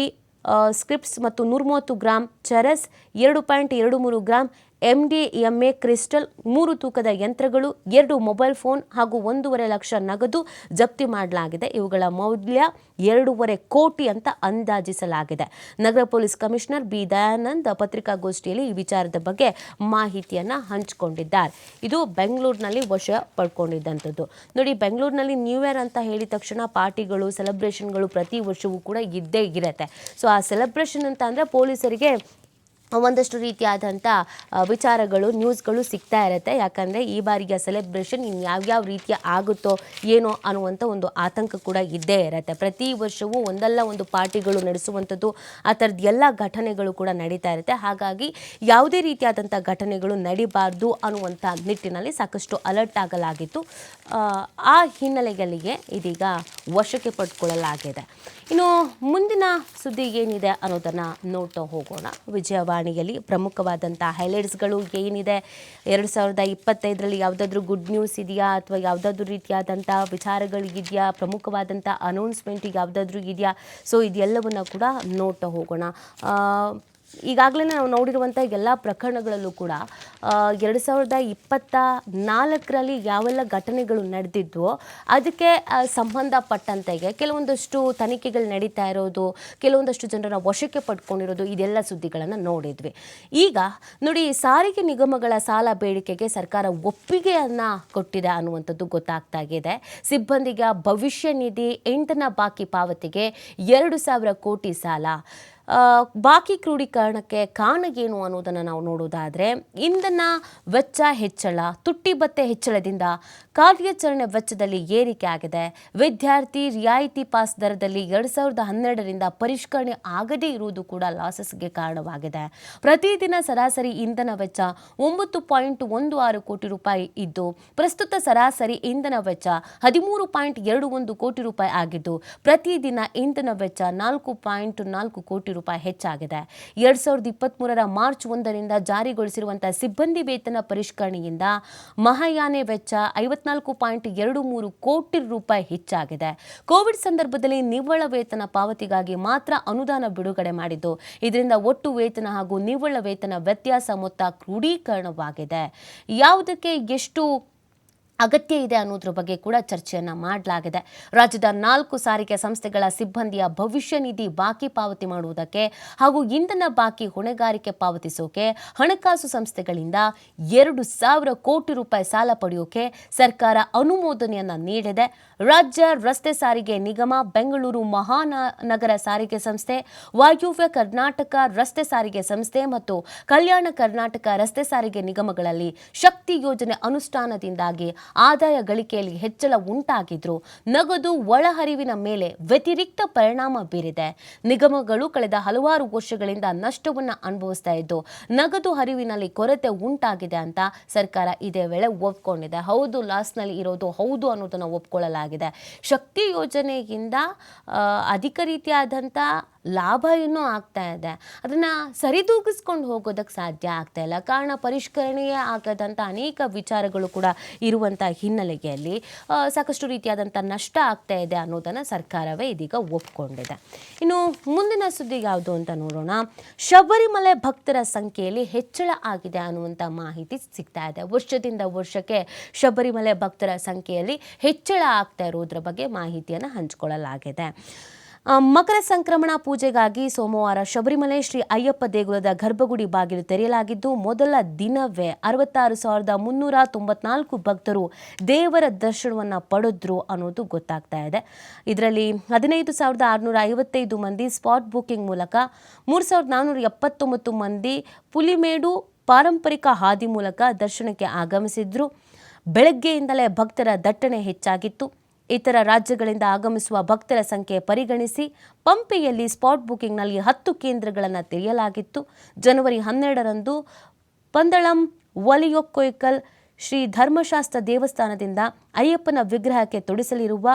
ಸ್ಕ್ರಿಪ್ಟ್ಸ್ ಮತ್ತು 130 gram charas, 2.23 gram MDMA crystal, 3 ತೂಕದ ಯಂತ್ರಗಳು, 2 ಮೊಬೈಲ್ ಫೋನ್ ಹಾಗೂ 1.5 ಲಕ್ಷ ನಗದು ಜಪ್ತಿ ಮಾಡಲಾಗಿದೆ. ಇವುಗಳ ಮೌಲ್ಯ 2.5 ಕೋಟಿ ಅಂತ ಅಂದಾಜಿಸಲಾಗಿದೆ. ನಗರ ಪೊಲೀಸ್ ಕಮಿಷನರ್ ಬಿ ದಯಾನಂದ್ ಪತ್ರಿಕಾಗೋಷ್ಠಿಯಲ್ಲಿ ಈ ವಿಚಾರದ ಬಗ್ಗೆ ಮಾಹಿತಿಯನ್ನು ಹಂಚಿಕೊಂಡಿದ್ದಾರೆ. ಇದು ಬೆಂಗಳೂರಿನಲ್ಲಿ ವಶ ಪಡ್ಕೊಂಡಿದ್ದಂಥದ್ದು. ನೋಡಿ, ಬೆಂಗಳೂರಿನಲ್ಲಿ ನ್ಯೂ ಇಯರ್ ಅಂತ ಹೇಳಿದ ತಕ್ಷಣ ಪಾರ್ಟಿಗಳು, ಸೆಲೆಬ್ರೇಷನ್ಗಳು ಪ್ರತಿ ವರ್ಷವೂ ಕೂಡ ಇದ್ದೇ ಇರುತ್ತೆ. ಸೊ ಆ ಸೆಲೆಬ್ರೇಷನ್ ಅಂತ ಅಂದರೆ ಪೊಲೀಸರಿಗೆ ಒಂದಷ್ಟು ರೀತಿಯಾದಂಥ ವಿಚಾರಗಳು, ನ್ಯೂಸ್ಗಳು ಸಿಗ್ತಾ ಇರುತ್ತೆ. ಯಾಕಂದರೆ ಈ ಬಾರಿಯ ಸೆಲೆಬ್ರೇಷನ್ ಇನ್ನು ಯಾವ್ಯಾವ ರೀತಿಯ ಆಗುತ್ತೋ ಏನೋ ಅನ್ನುವಂಥ ಒಂದು ಆತಂಕ ಕೂಡ ಇದ್ದೇ ಇರುತ್ತೆ. ಪ್ರತಿ ವರ್ಷವೂ ಒಂದಲ್ಲ ಒಂದು ಪಾರ್ಟಿಗಳು ನಡೆಸುವಂಥದ್ದು, ಆ ಥರದ್ದು ಎಲ್ಲ ಘಟನೆಗಳು ಕೂಡ ನಡೀತಾ ಇರುತ್ತೆ. ಹಾಗಾಗಿ ಯಾವುದೇ ರೀತಿಯಾದಂಥ ಘಟನೆಗಳು ನಡಿಬಾರ್ದು ಅನ್ನುವಂಥ ನಿಟ್ಟಿನಲ್ಲಿ ಸಾಕಷ್ಟು ಅಲರ್ಟ್ ಆಗಲಾಗಿತ್ತು. ಆ ಹಿನ್ನೆಲೆಗಳಿಗೆ ಇದೀಗ ವಶಕ್ಕೆ ಪಡೆದುಕೊಳ್ಳಲಾಗಿದೆ. ಇನ್ನು ಮುಂದಿನ ಸುದ್ದಿ ಏನಿದೆ ಅನ್ನೋದನ್ನು ನೋಡ್ತಾ ಹೋಗೋಣ. ವಿಜಯವಾಣಿಯಲ್ಲಿ ಪ್ರಮುಖವಾದಂಥ ಹೈಲೈಟ್ಸ್ಗಳು ಏನಿದೆ, 2025ರಲ್ಲಿ ಯಾವುದಾದ್ರೂ ಗುಡ್ ನ್ಯೂಸ್ ಇದೆಯಾ ಅಥವಾ ಯಾವುದಾದ್ರೂ ರೀತಿಯಾದಂಥ ವಿಚಾರಗಳಿದೆಯಾ, ಪ್ರಮುಖವಾದಂಥ ಅನೌನ್ಸ್ಮೆಂಟ್ ಯಾವುದಾದ್ರೂ ಇದೆಯಾ, ಸೊ ಇದೆಲ್ಲವನ್ನು ಕೂಡ ನೋಡ್ತಾ ಹೋಗೋಣ. ಈಗಾಗಲೇ ನಾವು ನೋಡಿರುವಂಥ ಎಲ್ಲ ಪ್ರಕರಣಗಳಲ್ಲೂ ಕೂಡ 2024ರಲ್ಲಿ ಯಾವೆಲ್ಲ ಘಟನೆಗಳು ನಡೆದಿದ್ವೋ ಅದಕ್ಕೆ ಸಂಬಂಧಪಟ್ಟಂತೆಗೆ ಕೆಲವೊಂದಷ್ಟು ತನಿಖೆಗಳು ನಡೀತಾ ಇರೋದು, ಕೆಲವೊಂದಷ್ಟು ಜನರ ವಶಕ್ಕೆ ಪಡ್ಕೊಂಡಿರೋದು, ಇದೆಲ್ಲ ಸುದ್ದಿಗಳನ್ನು ನೋಡಿದ್ವಿ. ಈಗ ನೋಡಿ, ಸಾರಿಗೆ ನಿಗಮಗಳ ಸಾಲ ಬೇಡಿಕೆಗೆ ಸರ್ಕಾರ ಒಪ್ಪಿಗೆಯನ್ನು ಕೊಟ್ಟಿದೆ ಅನ್ನುವಂಥದ್ದು ಗೊತ್ತಾಗ್ತಾ ಇದೆ. ಸಿಬ್ಬಂದಿಗೆ ಭವಿಷ್ಯ ನಿಧಿ 8ನೇ ಬಾಕಿ ಪಾವತಿಗೆ 2,000 ಕೋಟಿ ಸಾಲ. ಬಾಕಿ ಕ್ರೋಢೀಕರಣಕ್ಕೆ ಕಾರಣ ಏನು ಅನ್ನೋದನ್ನು ನಾವು ನೋಡೋದಾದರೆ, ಇಂಧನ ವೆಚ್ಚ ಹೆಚ್ಚಳ, ತುಟ್ಟಿ ಭತ್ಯೆ ಹೆಚ್ಚಳದಿಂದ ಕಾರ್ಯಾಚರಣೆ ವೆಚ್ಚದಲ್ಲಿ ಏರಿಕೆ ಆಗಿದೆ. ವಿದ್ಯಾರ್ಥಿ ರಿಯಾಯಿತಿ ಪಾಸ್ ದರದಲ್ಲಿ 2012ರಿಂದ ಪರಿಷ್ಕರಣೆ ಆಗದೇ ಇರುವುದು ಕೂಡ ಲಾಸಸ್ಗೆ ಕಾರಣವಾಗಿದೆ. ಪ್ರತಿದಿನ ಸರಾಸರಿ ಇಂಧನ ವೆಚ್ಚ 9.16 ಕೋಟಿ ರೂಪಾಯಿ ಇದ್ದು, ಪ್ರಸ್ತುತ ಸರಾಸರಿ ಇಂಧನ ವೆಚ್ಚ 13.21 ಕೋಟಿ ರೂಪಾಯಿ ಆಗಿದ್ದು, ಪ್ರತಿದಿನ ಇಂಧನ ವೆಚ್ಚ 4.4 ಕೋಟಿ ರೂಪಾಯಿ ಹೆಚ್ಚಾಗಿದೆ. 2023ರ ಮಾರ್ಚ್ 1ರಿಂದ ಜಾರಿಗೊಳಿಸಿರುವಂತಹ ಸಿಬ್ಬಂದಿ ವೇತನ ಪರಿಷ್ಕರಣೆಯಿಂದ ಮಹಾಯಾನೆ ವೆಚ್ಚ 54.23 ಕೋಟಿ ರೂಪಾಯಿ ಹೆಚ್ಚಾಗಿದೆ. ಕೋವಿಡ್ ಸಂದರ್ಭದಲ್ಲಿ ನಿವ್ವಳ ವೇತನ ಪಾವತಿಗಾಗಿ ಮಾತ್ರ ಅನುದಾನ ಬಿಡುಗಡೆ ಮಾಡಿದ್ದು, ಇದರಿಂದ ಒಟ್ಟು ವೇತನ ಹಾಗೂ ನಿವ್ವಳ ವೇತನ ವ್ಯತ್ಯಾಸ ಮೊತ್ತ ಕ್ರೋಢೀಕರಣವಾಗಿದೆ. ಯಾವುದಕ್ಕೆ ಎಷ್ಟು ಅಗತ್ಯ ಇದೆ ಅನ್ನೋದ್ರ ಬಗ್ಗೆ ಕೂಡ ಚರ್ಚೆಯನ್ನು ಮಾಡಲಾಗಿದೆ. ರಾಜ್ಯದ 4 ಸಾರಿಗೆ ಸಂಸ್ಥೆಗಳ ಸಿಬ್ಬಂದಿಯ ಭವಿಷ್ಯ ನಿಧಿ ಬಾಕಿ ಪಾವತಿ ಮಾಡುವುದಕ್ಕೆ ಹಾಗೂ ಇಂಧನ ಬಾಕಿ ಹೊಣೆಗಾರಿಕೆ ಪಾವತಿಸೋಕೆ ಹಣಕಾಸು ಸಂಸ್ಥೆಗಳಿಂದ 2,000 ಕೋಟಿ ರೂಪಾಯಿ ಸಾಲ ಪಡೆಯೋಕೆ ಸರ್ಕಾರ ಅನುಮೋದನೆಯನ್ನು ನೀಡಿದೆ. ರಾಜ್ಯ ರಸ್ತೆ ಸಾರಿಗೆ ನಿಗಮ, ಬೆಂಗಳೂರು ಮಹಾನಗರ ಸಾರಿಗೆ ಸಂಸ್ಥೆ, ವಾಯುವ್ಯ ಕರ್ನಾಟಕ ರಸ್ತೆ ಸಾರಿಗೆ ಸಂಸ್ಥೆ ಮತ್ತು ಕಲ್ಯಾಣ ಕರ್ನಾಟಕ ರಸ್ತೆ ಸಾರಿಗೆ ನಿಗಮಗಳಲ್ಲಿ ಶಕ್ತಿ ಯೋಜನೆ ಅನುಷ್ಠಾನದಿಂದಾಗಿ ಆದಾಯ ಗಳಿಕೆಯಲ್ಲಿ ಹೆಚ್ಚಳ ಉಂಟಾಗಿದ್ರು ನಗದು ಒಳಹರಿವಿನ ಮೇಲೆ ವ್ಯತಿರಿಕ್ತ ಪರಿಣಾಮ ಬೀರಿದೆ. ನಿಗಮಗಳು ಕಳೆದ ಹಲವಾರು ವರ್ಷಗಳಿಂದ ನಷ್ಟವನ್ನು ಅನುಭವಿಸ್ತಾ ಇದ್ದು ನಗದು ಹರಿವಿನಲ್ಲಿ ಕೊರತೆ ಉಂಟಾಗಿದೆ ಅಂತ ಸರ್ಕಾರ ಇದೇ ವೇಳೆ ಒಪ್ಕೊಂಡಿದೆ. ಹೌದು, ಲಾಸ್ನಲ್ಲಿ ಇರೋದು ಹೌದು ಅನ್ನೋದನ್ನು ಒಪ್ಕೊಳ್ಳಲಾಗಿದೆ. ಶಕ್ತಿ ಯೋಜನೆಯಿಂದ ಅಧಿಕ ರೀತಿಯಾದಂಥ ಲಾಭ ಇನ್ನೂ ಆಗ್ತಾ ಇದೆ. ಅದನ್ನು ಸರಿದೂಗಿಸ್ಕೊಂಡು ಹೋಗೋದಕ್ಕೆ ಸಾಧ್ಯ ಆಗ್ತಾ ಇಲ್ಲ. ಕಾರಣ ಪರಿಷ್ಕರಣೆಯೇ ಆಗದಂಥ ಅನೇಕ ವಿಚಾರಗಳು ಕೂಡ ಇರುವಂಥ ಹಿನ್ನೆಲೆಯಲ್ಲಿ ಸಾಕಷ್ಟು ರೀತಿಯಾದಂಥ ನಷ್ಟ ಆಗ್ತಾ ಇದೆ ಅನ್ನೋದನ್ನು ಸರ್ಕಾರವೇ ಇದೀಗ ಒಪ್ಕೊಂಡಿದೆ. ಇನ್ನು ಮುಂದಿನ ಸುದ್ದಿ ಯಾವುದು ಅಂತ ನೋಡೋಣ. ಶಬರಿಮಲೆ ಭಕ್ತರ ಸಂಖ್ಯೆಯಲ್ಲಿ ಹೆಚ್ಚಳ ಆಗಿದೆ ಅನ್ನುವಂಥ ಮಾಹಿತಿ ಸಿಗ್ತಾ ಇದೆ. ವರ್ಷದಿಂದ ವರ್ಷಕ್ಕೆ ಶಬರಿಮಲೆ ಭಕ್ತರ ಸಂಖ್ಯೆಯಲ್ಲಿ ಹೆಚ್ಚಳ ಆಗ್ತಾ ಇರೋದ್ರ ಬಗ್ಗೆ ಮಾಹಿತಿಯನ್ನು ಹಂಚಿಕೊಳ್ಳಲಾಗಿದೆ. ಮಕರ ಸಂಕ್ರಮಣ ಪೂಜೆಗಾಗಿ ಸೋಮವಾರ ಶಬರಿಮಲೆ ಶ್ರೀ ಅಯ್ಯಪ್ಪ ದೇಗುಲದ ಗರ್ಭಗುಡಿ ಬಾಗಿಲು ತೆರೆಯಲಾಗಿದ್ದು, ಮೊದಲ ದಿನವೇ 66,394 ಭಕ್ತರು ದೇವರ ದರ್ಶನವನ್ನು ಪಡೆದ್ರು ಅನ್ನೋದು ಗೊತ್ತಾಗ್ತಾ ಇದೆ. ಇದರಲ್ಲಿ 15,655 ಮಂದಿ ಸ್ಪಾಟ್ ಬುಕಿಂಗ್ ಮೂಲಕ, 3,479 ಮಂದಿ ಪುಲಿಮೇಡು ಪಾರಂಪರಿಕ ಹಾದಿ ಮೂಲಕ ದರ್ಶನಕ್ಕೆ ಆಗಮಿಸಿದ್ರು. ಬೆಳಗ್ಗೆಯಿಂದಲೇ ಭಕ್ತರ ದಟ್ಟಣೆ ಹೆಚ್ಚಾಗಿತ್ತು. ಇತರ ರಾಜ್ಯಗಳಿಂದ ಆಗಮಿಸುವ ಭಕ್ತರ ಸಂಖ್ಯೆ ಪರಿಗಣಿಸಿ ಪಂಪಿಯಲ್ಲಿ ಸ್ಪಾಟ್ ಬುಕಿಂಗ್ನಲ್ಲಿ 10 ಕೇಂದ್ರಗಳನ್ನು ತೆರೆಯಲಾಗಿತ್ತು. ಜನವರಿ 12ರಂದು ಪಂದಳಂ ಒಲಿಯೊಕೊಯ್ಕಲ್ ಶ್ರೀ ಧರ್ಮಶಾಸ್ತ್ರ ದೇವಸ್ಥಾನದಿಂದ ಅಯ್ಯಪ್ಪನ ವಿಗ್ರಹಕ್ಕೆ ತೊಡಿಸಲಿರುವ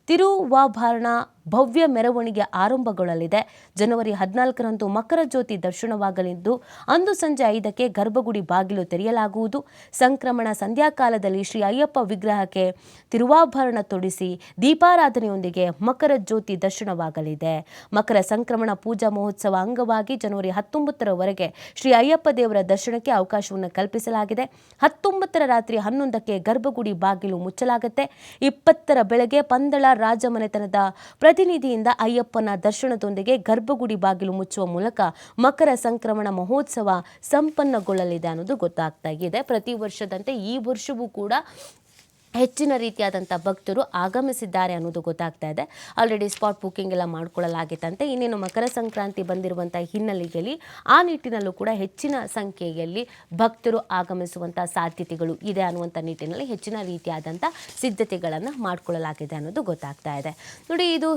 ತಿರುವಾಭರಣ ಭವ್ಯ ಮೆರವಣಿಗೆ ಆರಂಭಗೊಳ್ಳಲಿದೆ. ಜನವರಿ 14ರಂದು ಮಕರ ಜ್ಯೋತಿ ದರ್ಶನವಾಗಲಿದ್ದು ಅಂದು ಸಂಜೆ 5ಕ್ಕೆ ಗರ್ಭಗುಡಿ ಬಾಗಿಲು ತೆರೆಯಲಾಗುವುದು. ಸಂಕ್ರಮಣ ಸಂಧ್ಯಾಕಾಲದಲ್ಲಿ ಶ್ರೀ ಅಯ್ಯಪ್ಪ ವಿಗ್ರಹಕ್ಕೆ ತಿರುವಾಭರಣ ತೊಡಿಸಿ ದೀಪಾರಾಧನೆಯೊಂದಿಗೆ ಮಕರ ಜ್ಯೋತಿ ದರ್ಶನವಾಗಲಿದೆ. ಮಕರ ಸಂಕ್ರಮಣ ಪೂಜಾ ಮಹೋತ್ಸವ ಅಂಗವಾಗಿ ಜನವರಿ 19ರವರೆಗೆ ಶ್ರೀ ಅಯ್ಯಪ್ಪ ದೇವರ ದರ್ಶನಕ್ಕೆ ಅವಕಾಶವನ್ನು ಕಲ್ಪಿಸಲಾಗಿದೆ. 19ರ ರಾತ್ರಿ 11ಕ್ಕೆ ಗರ್ಭಗುಡಿ ಬಾಗಿಲು ಮುಚ್ಚಲಾಗುತ್ತೆ. 20ರ ಬೆಳಗ್ಗೆ ಪಂದಳ ರಾಜಮನೆತನದ ಪ್ರತಿನಿಧಿಯಿಂದ ಅಯ್ಯಪ್ಪನ ದರ್ಶನದೊಂದಿಗೆ ಗರ್ಭಗುಡಿ ಬಾಗಿಲು ಮುಚ್ಚುವ ಮೂಲಕ ಮಕರ ಸಂಕ್ರಮಣ ಮಹೋತ್ಸವ ಸಂಪನ್ನಗೊಳ್ಳಲಿದೆ ಅನ್ನೋದು ಗೊತ್ತಾಗ್ತಾ ಇದೆ. ಪ್ರತಿ ವರ್ಷದಂತೆ ಈ ವರ್ಷವೂ ಕೂಡ ಹೆಚ್ಚಿನ ರೀತಿಯಾದಂಥ ಭಕ್ತರು ಆಗಮಿಸಿದ್ದಾರೆ ಅನ್ನೋದು ಗೊತ್ತಾಗ್ತಾ ಇದೆ. ಆಲ್ರೆಡಿ ಸ್ಪಾಟ್ ಬುಕ್ಕಿಂಗ್ ಎಲ್ಲ ಮಾಡ್ಕೊಳ್ಳಲಾಗಿತ್ತಂತೆ. ಇನ್ನೇನು ಮಕರ ಸಂಕ್ರಾಂತಿ ಬಂದಿರುವಂಥ ಹಿನ್ನೆಲೆಯಲ್ಲಿ ಆ ನಿಟ್ಟಿನಲ್ಲೂ ಕೂಡ ಹೆಚ್ಚಿನ ಸಂಖ್ಯೆಯಲ್ಲಿ ಭಕ್ತರು ಆಗಮಿಸುವಂಥ ಸಾಧ್ಯತೆಗಳು ಇದೆ ಅನ್ನುವಂಥ ನಿಟ್ಟಿನಲ್ಲಿ ಹೆಚ್ಚಿನ ರೀತಿಯಾದಂಥ ಸಿದ್ಧತೆಗಳನ್ನು ಮಾಡಿಕೊಳ್ಳಲಾಗಿದೆ ಅನ್ನೋದು ಗೊತ್ತಾಗ್ತಾ ಇದೆ. ನೋಡಿ, ಇದು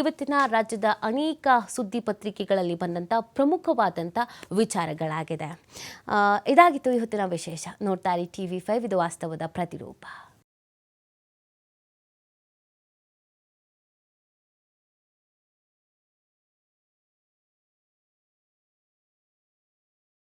ಇವತ್ತಿನ ರಾಜ್ಯದ ಅನೇಕ ಸುದ್ದಿ ಪತ್ರಿಕೆಗಳಲ್ಲಿ ಬಂದಂಥ ಪ್ರಮುಖವಾದಂಥ ವಿಚಾರಗಳಾಗಿದೆ. ಇದಾಗಿತ್ತು ಇವತ್ತಿನ ವಿಶೇಷ. ನೋಡ್ತಾ ಇರಿ TV5, ಇದು ವಾಸ್ತವದ ಪ್ರತಿರೂಪ.